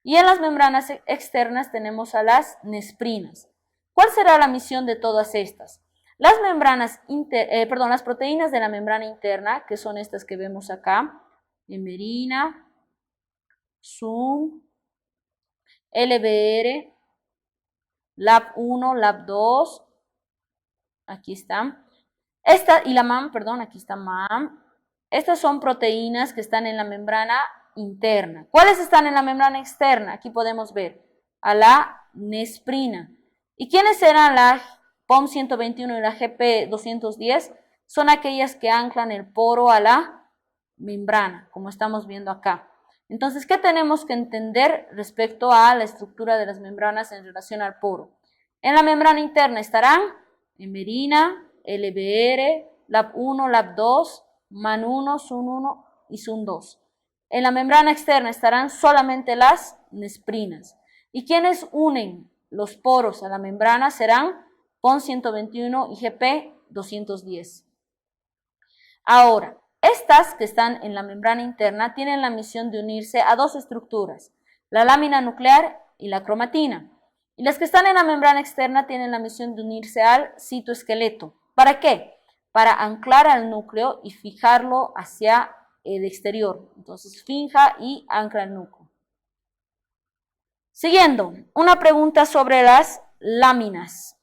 Y en las membranas externas tenemos a las nesprinas. ¿Cuál será la misión de todas estas? Las las proteínas de la membrana interna, que son estas que vemos acá, hemerina, SUN, LBR, LAP1, LAP2, aquí están. Y la MAM, perdón, aquí está MAM. Estas son proteínas que están en la membrana interna. ¿Cuáles están en la membrana externa? Aquí podemos ver a la nesprina. ¿Y quiénes eran la POM121 y la GP210? Son aquellas que anclan el poro a la membrana, como estamos viendo acá. Entonces, ¿qué tenemos que entender respecto a la estructura de las membranas en relación al poro? En la membrana interna estarán hemerina, LBR, LAP1, LAP2, MAN1, SUN1 y SUN2. En la membrana externa estarán solamente las nesprinas. ¿Y quienes unen los poros a la membrana? Serán POM121 y GP210. Ahora, estas que están en la membrana interna tienen la misión de unirse a dos estructuras, la lámina nuclear y la cromatina. Y las que están en la membrana externa tienen la misión de unirse al citoesqueleto. ¿Para qué? Para anclar al núcleo y fijarlo hacia el exterior. Entonces, fija y ancla el núcleo. Siguiendo, una pregunta sobre las láminas.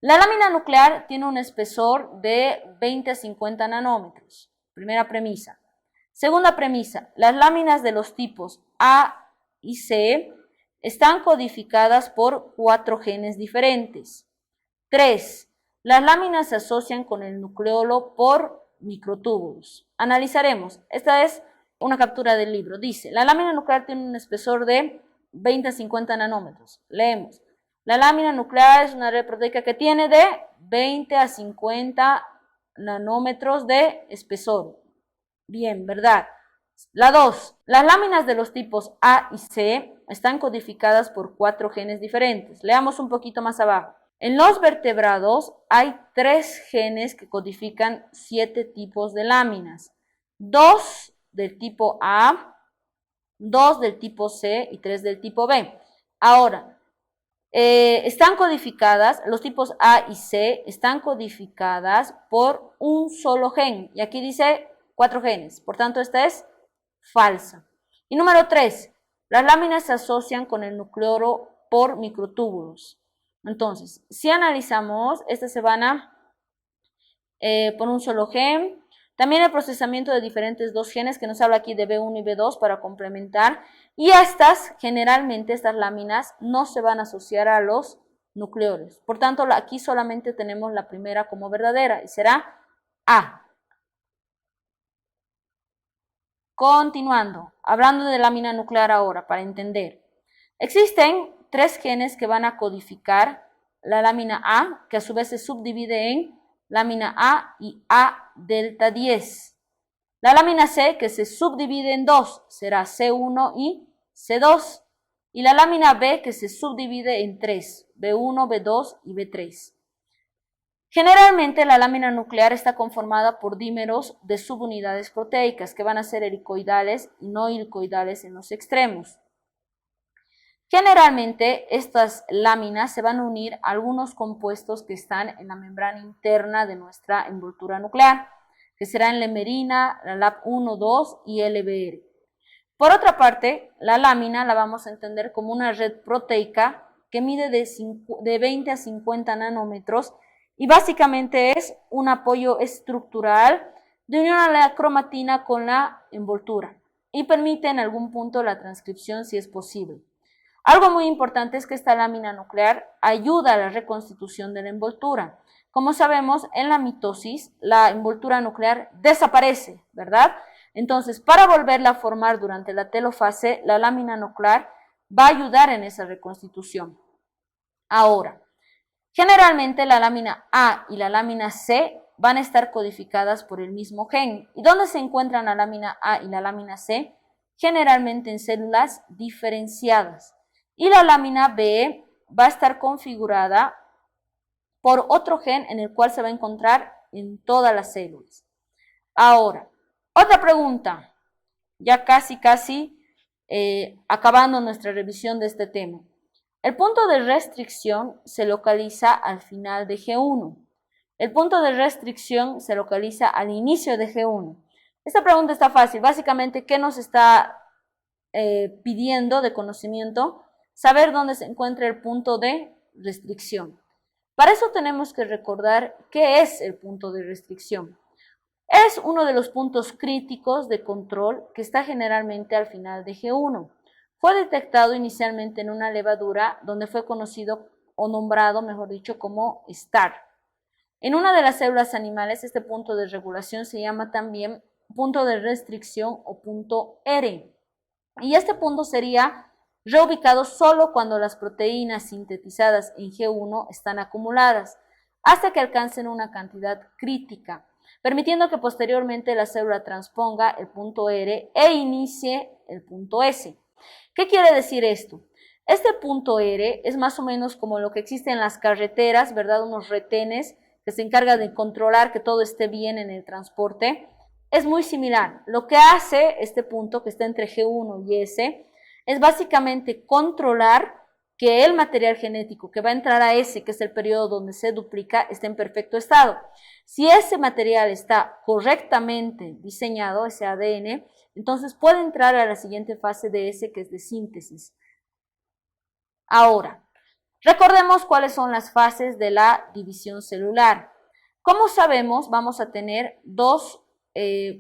La lámina nuclear tiene un espesor de 20 a 50 nanómetros. Primera premisa. Segunda premisa, las láminas de los tipos A y C están codificadas por 4 genes diferentes. 3. Las láminas se asocian con el nucleolo por microtúbulos. Analizaremos. Esta es una captura del libro. Dice, la lámina nuclear tiene un espesor de 20 a 50 nanómetros. Leemos. La lámina nuclear es una red proteica que tiene de 20 a 50 nanómetros de espesor. Bien, ¿verdad? La 2. Las láminas de los tipos A y C están codificadas por 4 genes diferentes. Leamos un poquito más abajo. En los vertebrados hay 3 genes que codifican 7 tipos de láminas. 2 del tipo A, 2 del tipo C y 3 del tipo B. Ahora, están codificadas, los tipos A y C están codificadas por un solo gen. Y aquí dice 4 genes. Por tanto, esta es falsa. Y número 3, las láminas se asocian con el nucleolo por microtúbulos. Entonces, si analizamos, estas se van a por un solo gen. También el procesamiento de diferentes 2 genes, que nos habla aquí de B1 y B2 para complementar. Y generalmente estas láminas no se van a asociar a los nucleoles. Por tanto, aquí solamente tenemos la primera como verdadera y será A. Continuando, hablando de lámina nuclear ahora, para entender. Existen 3 genes que van a codificar la lámina A, que a su vez se subdivide en lámina A y A delta 10. La lámina C, que se subdivide en 2, será C1 y C2. Y la lámina B, que se subdivide en 3, B1, B2 y B3. Generalmente la lámina nuclear está conformada por dímeros de subunidades proteicas que van a ser helicoidales y no helicoidales en los extremos. Generalmente estas láminas se van a unir a algunos compuestos que están en la membrana interna de nuestra envoltura nuclear, que serán la hemerina, la LAP1, 2 y LBR. Por otra parte, la lámina la vamos a entender como una red proteica que mide de 20 a 50 nanómetros y básicamente es un apoyo estructural de unión a la cromatina con la envoltura y permite en algún punto la transcripción si es posible. Algo muy importante es que esta lámina nuclear ayuda a la reconstitución de la envoltura. Como sabemos, en la mitosis la envoltura nuclear desaparece, ¿verdad? Entonces, para volverla a formar durante la telofase, la lámina nuclear va a ayudar en esa reconstitución. Ahora, generalmente la lámina A y la lámina C van a estar codificadas por el mismo gen. ¿Y dónde se encuentran la lámina A y la lámina C? Generalmente en células diferenciadas. Y la lámina B va a estar configurada por otro gen en el cual se va a encontrar en todas las células. Ahora, otra pregunta, ya casi acabando nuestra revisión de este tema. El punto de restricción se localiza al final de G1. El punto de restricción se localiza al inicio de G1. Esta pregunta está fácil. Básicamente, ¿qué nos está pidiendo de conocimiento? Saber dónde se encuentra el punto de restricción. Para eso tenemos que recordar qué es el punto de restricción. Es uno de los puntos críticos de control que está generalmente al final de G1. Fue detectado inicialmente en una levadura donde fue conocido o nombrado, mejor dicho, como STAR. En una de las células animales, este punto de regulación se llama también punto de restricción o punto R. Y este punto sería reubicado solo cuando las proteínas sintetizadas en G1 están acumuladas, hasta que alcancen una cantidad crítica, permitiendo que posteriormente la célula transponga el punto R e inicie el punto S. ¿Qué quiere decir esto? Este punto R es más o menos como lo que existe en las carreteras, ¿verdad? Unos retenes que se encargan de controlar que todo esté bien en el transporte. Es muy similar. Lo que hace este punto que está entre G1 y S es básicamente controlar que el material genético que va a entrar a S, que es el periodo donde se duplica, esté en perfecto estado. Si ese material está correctamente diseñado, ese ADN, entonces puede entrar a la siguiente fase de S, que es de síntesis. Ahora, Recordemos cuáles son las fases de la división celular. Como sabemos, vamos a tener dos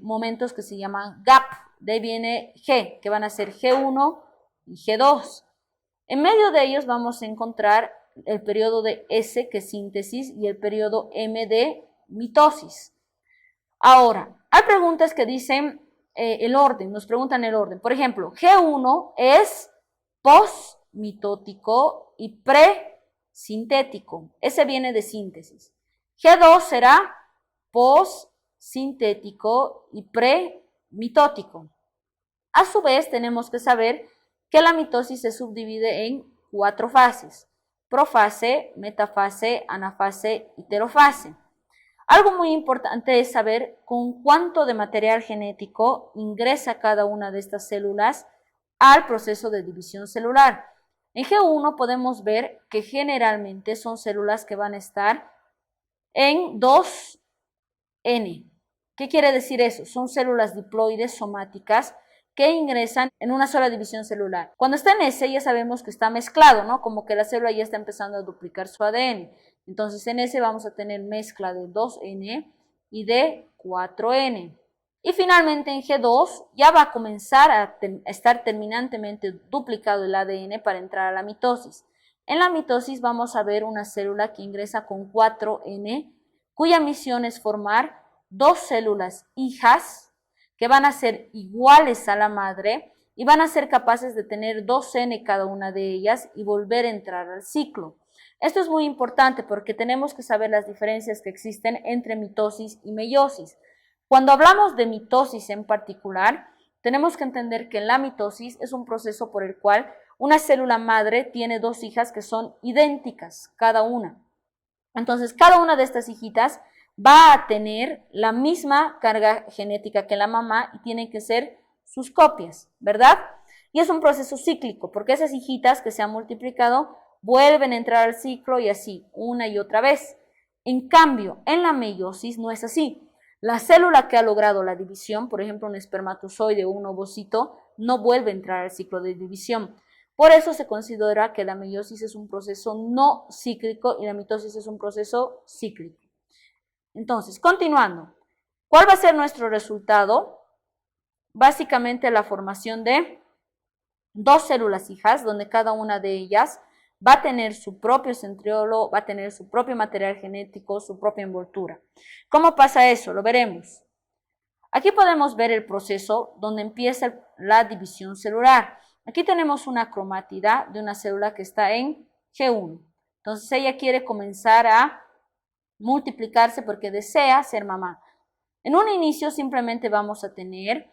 momentos que se llaman gap. De ahí viene G, que van a ser G1 y G2. En medio de ellos vamos a encontrar el periodo de S, que es síntesis, y el periodo M de mitosis. Ahora, hay preguntas que dicen el orden, nos preguntan el orden. Por ejemplo, G1 es postmitótico y presintético. Ese viene de síntesis. G2 será postsintético y premitótico. A su vez, tenemos que saber que la mitosis se subdivide en 4 fases: profase, metafase, anafase y terofase. Algo muy importante es saber con cuánto de material genético ingresa cada una de estas células al proceso de división celular. En G1 podemos ver que generalmente son células que van a estar en 2N. ¿Qué quiere decir eso? Son células diploides somáticas que ingresan en una sola división celular. Cuando está en S ya sabemos que está mezclado, ¿no? Como que la célula ya está empezando a duplicar su ADN. Entonces en S vamos a tener mezcla de 2N y de 4N. Y finalmente en G2 ya va a comenzar a estar terminantemente duplicado el ADN para entrar a la mitosis. En la mitosis vamos a ver una célula que ingresa con 4N, cuya misión es formar dos células hijas que van a ser iguales a la madre y van a ser capaces de tener 2N cada una de ellas y volver a entrar al ciclo. Esto es muy importante porque tenemos que saber las diferencias que existen entre mitosis y meiosis. Cuando hablamos de mitosis en particular, tenemos que entender que la mitosis es un proceso por el cual una célula madre tiene dos hijas que son idénticas cada una. Entonces, cada una de estas hijitas va a tener la misma carga genética que la mamá y tienen que ser sus copias, ¿verdad? Y es un proceso cíclico porque esas hijitas que se han multiplicado vuelven a entrar al ciclo y así, una y otra vez. En cambio, en la meiosis no es así. La célula que ha logrado la división, por ejemplo, un espermatozoide o un ovocito, no vuelve a entrar al ciclo de división. Por eso se considera que la meiosis es un proceso no cíclico y la mitosis es un proceso cíclico. Entonces, continuando, ¿cuál va a ser nuestro resultado? Básicamente la formación de dos células hijas, donde cada una de ellas va a tener su propio centriolo, va a tener su propio material genético, su propia envoltura. ¿Cómo pasa eso? Lo veremos. Aquí podemos ver el proceso donde empieza la división celular. Aquí tenemos una cromátida de una célula que está en G1. Entonces ella quiere comenzar a multiplicarse porque desea ser mamá. En un inicio simplemente vamos a tener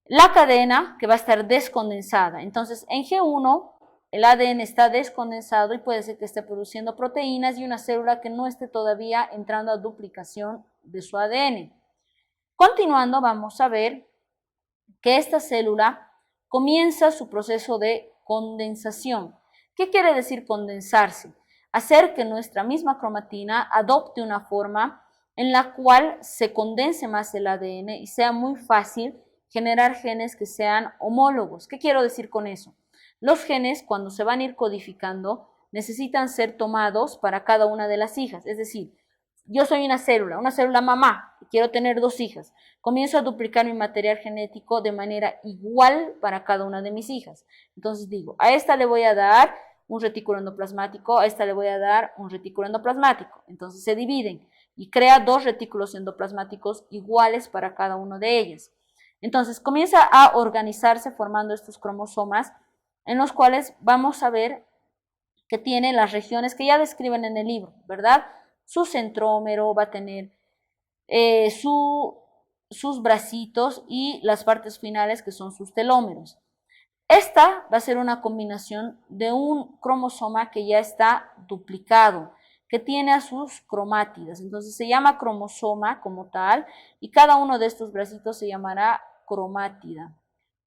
la cadena que va a estar descondensada. Entonces en G1 el ADN está descondensado y puede ser que esté produciendo proteínas y una célula que no esté todavía entrando a duplicación de su ADN. Continuando, vamos a ver que esta célula comienza su proceso de condensación. ¿Qué quiere decir condensarse? Hacer que nuestra misma cromatina adopte una forma en la cual se condense más el ADN y sea muy fácil generar genes que sean homólogos. ¿Qué quiero decir con eso? Los genes, cuando se van a ir codificando, necesitan ser tomados para cada una de las hijas. Es decir, yo soy una célula mamá, y quiero tener dos hijas. Comienzo a duplicar mi material genético de manera igual para cada una de mis hijas. Entonces digo, a esta le voy a dar un retículo endoplasmático, a esta le voy a dar un retículo endoplasmático. Entonces se dividen y crea dos retículos endoplasmáticos iguales para cada uno de ellas. Entonces comienza a organizarse formando estos cromosomas en los cuales vamos a ver que tiene las regiones que ya describen en el libro, ¿verdad? Su centrómero va a tener sus bracitos y las partes finales que son sus telómeros. Esta va a ser una combinación de un cromosoma que ya está duplicado, que tiene a sus cromátidas. Entonces se llama cromosoma como tal y cada uno de estos bracitos se llamará cromátida.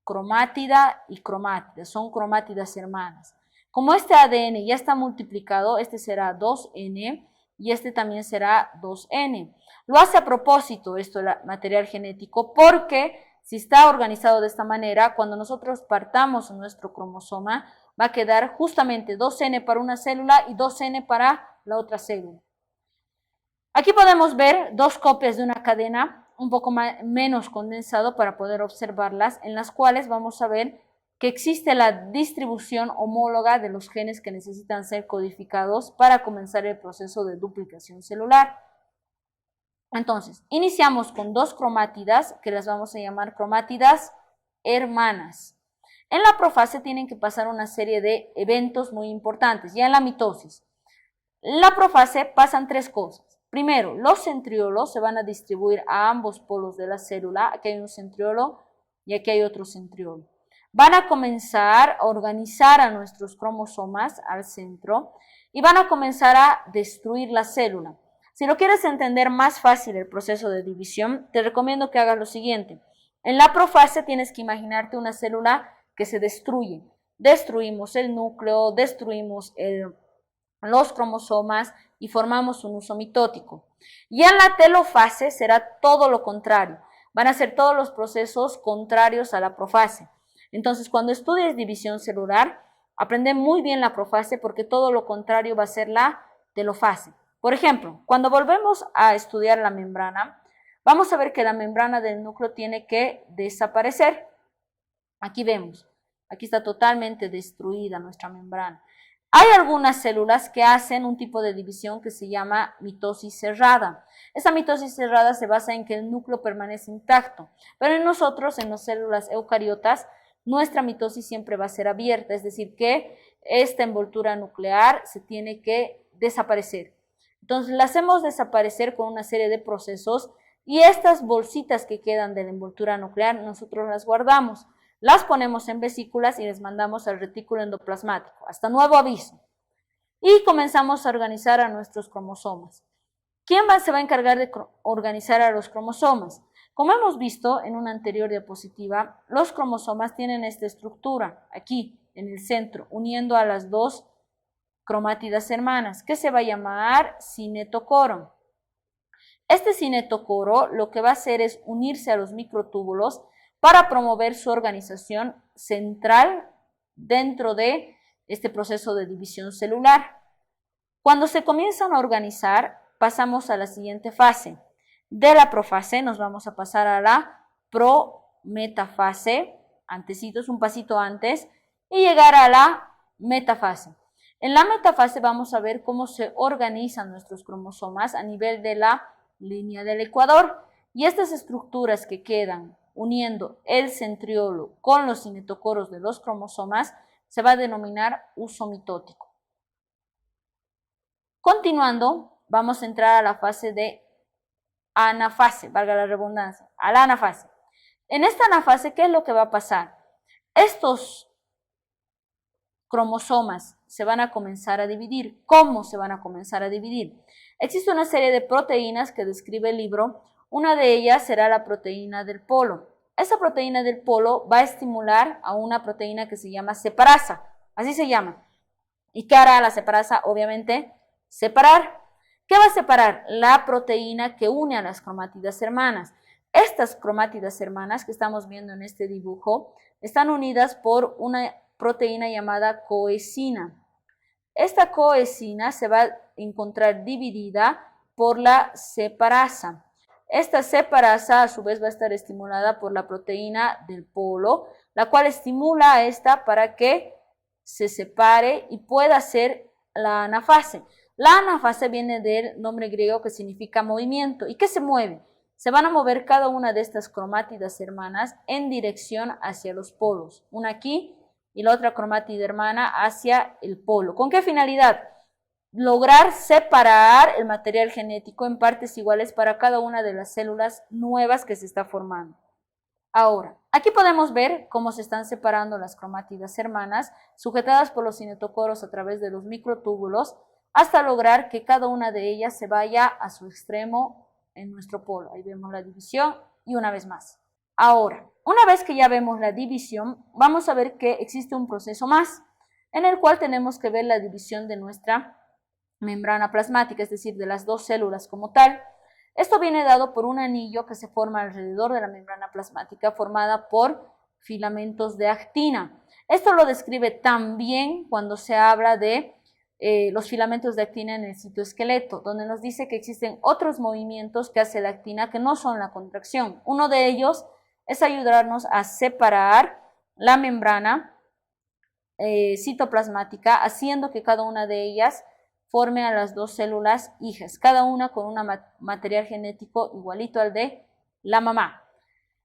Cromátida y cromátida, son cromátidas hermanas. Como este ADN ya está multiplicado, este será 2N y este también será 2N. Lo hace a propósito esto, el material genético, porque si está organizado de esta manera, cuando nosotros partamos nuestro cromosoma, va a quedar justamente 2N para una célula y 2N para la otra célula. Aquí podemos ver dos copias de una cadena un poco menos condensado para poder observarlas, en las cuales vamos a ver que existe la distribución homóloga de los genes que necesitan ser codificados para comenzar el proceso de duplicación celular. Entonces, iniciamos con dos cromátidas, que las vamos a llamar cromátidas hermanas. En la profase tienen que pasar una serie de eventos muy importantes, ya en la mitosis. En la profase pasan tres cosas. Primero, los centriolos se van a distribuir a ambos polos de la célula. Aquí hay un centriolo y aquí hay otro centriolo. Van a comenzar a organizar a nuestros cromosomas al centro y van a comenzar a destruir la célula. Si lo quieres entender más fácil el proceso de división, te recomiendo que hagas lo siguiente. En la profase tienes que imaginarte una célula que se destruye. Destruimos el núcleo, destruimos los cromosomas y formamos un uso mitótico. Y en la telofase será todo lo contrario. Van a ser todos los procesos contrarios a la profase. Entonces, cuando estudies división celular, aprende muy bien la profase porque todo lo contrario va a ser la telofase. Por ejemplo, cuando volvemos a estudiar la membrana, vamos a ver que la membrana del núcleo tiene que desaparecer. Aquí vemos, aquí está totalmente destruida nuestra membrana. Hay algunas células que hacen un tipo de división que se llama mitosis cerrada. Esa mitosis cerrada se basa en que el núcleo permanece intacto, pero en nosotros, en las células eucariotas, nuestra mitosis siempre va a ser abierta, es decir, que esta envoltura nuclear se tiene que desaparecer. Entonces la hacemos desaparecer con una serie de procesos y estas bolsitas que quedan de la envoltura nuclear nosotros las guardamos, las ponemos en vesículas y les mandamos al retículo endoplasmático, hasta nuevo aviso. Y comenzamos a organizar a nuestros cromosomas. ¿Quién se va a encargar de organizar a los cromosomas? Como hemos visto en una anterior diapositiva, los cromosomas tienen esta estructura aquí en el centro, uniendo a las dos cromátidas hermanas, que se va a llamar cinetocoro. Este cinetocoro lo que va a hacer es unirse a los microtúbulos para promover su organización central dentro de este proceso de división celular. Cuando se comienzan a organizar, pasamos a la siguiente fase. De la profase nos vamos a pasar a la prometafase, antecitos, un pasito antes, y llegar a la metafase. En la metafase vamos a ver cómo se organizan nuestros cromosomas a nivel de la línea del ecuador. Y estas estructuras que quedan uniendo el centriolo con los cinetocoros de los cromosomas se va a denominar uso mitótico. Continuando, vamos a entrar a la fase de anafase, valga la redundancia, a la anafase. En esta anafase, ¿qué es lo que va a pasar? Estos cromosomas se van a comenzar a dividir. ¿Cómo se van a comenzar a dividir? Existe una serie de proteínas que describe el libro. Una de ellas será la proteína del polo. Esa proteína del polo va a estimular a una proteína que se llama separasa, así se llama. ¿Y qué hará la separasa? Obviamente, separar. ¿Qué va a separar? La proteína que une a las cromátidas hermanas. Estas cromátidas hermanas que estamos viendo en este dibujo están unidas por una proteína llamada coesina. Esta coesina se va a encontrar dividida por la separasa. Esta separasa a su vez va a estar estimulada por la proteína del polo, la cual estimula a esta para que se separe y pueda hacer la anafase. La anafase viene del nombre griego que significa movimiento. ¿Y qué se mueve? Se van a mover cada una de estas cromátidas hermanas en dirección hacia los polos. Una aquí y la otra cromátida hermana hacia el polo. ¿Con qué finalidad? Lograr separar el material genético en partes iguales para cada una de las células nuevas que se está formando. Ahora, aquí podemos ver cómo se están separando las cromátidas hermanas, sujetadas por los cinetocoros a través de los microtúbulos, hasta lograr que cada una de ellas se vaya a su extremo en nuestro polo. Ahí vemos la división y una vez más. Ahora, una vez que ya vemos la división, vamos a ver que existe un proceso más, en el cual tenemos que ver la división de nuestra membrana plasmática, es decir, de las dos células como tal. Esto viene dado por un anillo que se forma alrededor de la membrana plasmática formada por filamentos de actina. Esto lo describe también cuando se habla de los filamentos de actina en el citoesqueleto, donde nos dice que existen otros movimientos que hace la actina que no son la contracción. Uno de ellos es ayudarnos a separar la membrana citoplasmática, haciendo que cada una de ellas forme a las dos células hijas, cada una con un material genético igualito al de la mamá.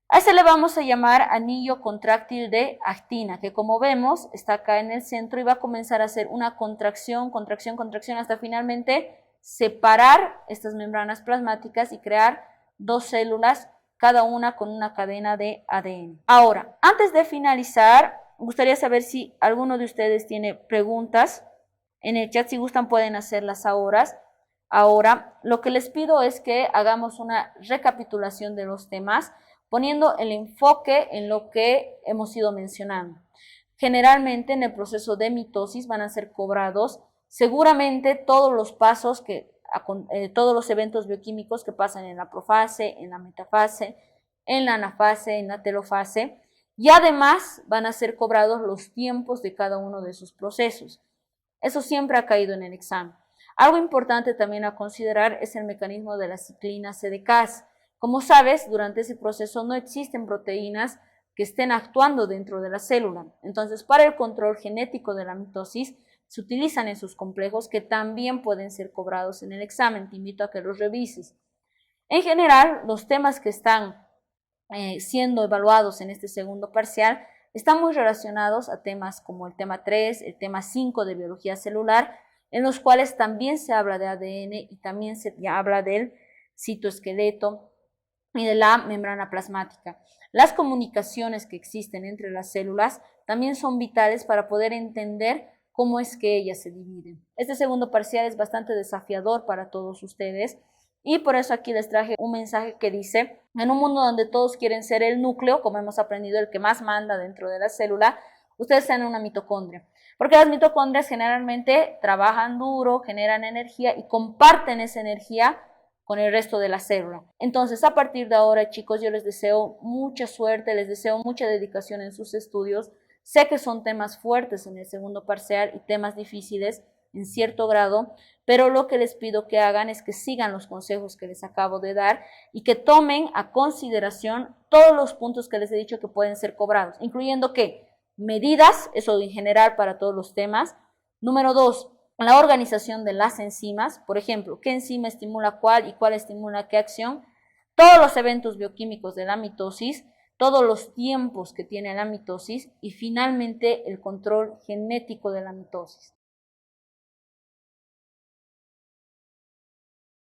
A este le vamos a llamar anillo contráctil de actina, que como vemos está acá en el centro y va a comenzar a hacer una contracción, contracción, contracción, hasta finalmente separar estas membranas plasmáticas y crear dos células, cada una con una cadena de ADN. Ahora, antes de finalizar, me gustaría saber si alguno de ustedes tiene preguntas en el chat. Si gustan pueden hacerlas ahora. Ahora, lo que les pido es que hagamos una recapitulación de los temas, poniendo el enfoque en lo que hemos ido mencionando. Generalmente en el proceso de mitosis van a ser cobrados seguramente todos los pasos todos los eventos bioquímicos que pasan en la profase, en la metafase, en la anafase, en la telofase, y además van a ser cobrados los tiempos de cada uno de esos procesos. Eso siempre ha caído en el examen. Algo importante también a considerar es el mecanismo de la ciclina CDKase. Como sabes, durante ese proceso no existen proteínas que estén actuando dentro de la célula. Entonces, para el control genético de la mitosis, se utilizan esos complejos que también pueden ser cobrados en el examen. Te invito a que los revises. En general, los temas que están siendo evaluados en este segundo parcial están muy relacionados a temas como el tema 3, el tema 5 de biología celular, en los cuales también se habla de ADN y también se habla del citoesqueleto y de la membrana plasmática. Las comunicaciones que existen entre las células también son vitales para poder entender cómo es que ellas se dividen. Este segundo parcial es bastante desafiador para todos ustedes y por eso aquí les traje un mensaje que dice: en un mundo donde todos quieren ser el núcleo, como hemos aprendido, el que más manda dentro de la célula, ustedes sean una mitocondria. Porque las mitocondrias generalmente trabajan duro, generan energía y comparten esa energía con el resto de la célula. Entonces, a partir de ahora, chicos, yo les deseo mucha suerte, les deseo mucha dedicación en sus estudios. Sé que son temas fuertes en el segundo parcial y temas difíciles en cierto grado, pero lo que les pido que hagan es que sigan los consejos que les acabo de dar y que tomen a consideración todos los puntos que les he dicho que pueden ser cobrados, incluyendo que medidas, eso en general para todos los temas. Número 2, la organización de las enzimas, por ejemplo, qué enzima estimula cuál y cuál estimula qué acción, todos los eventos bioquímicos de la mitosis, todos los tiempos que tiene la mitosis y finalmente el control genético de la mitosis.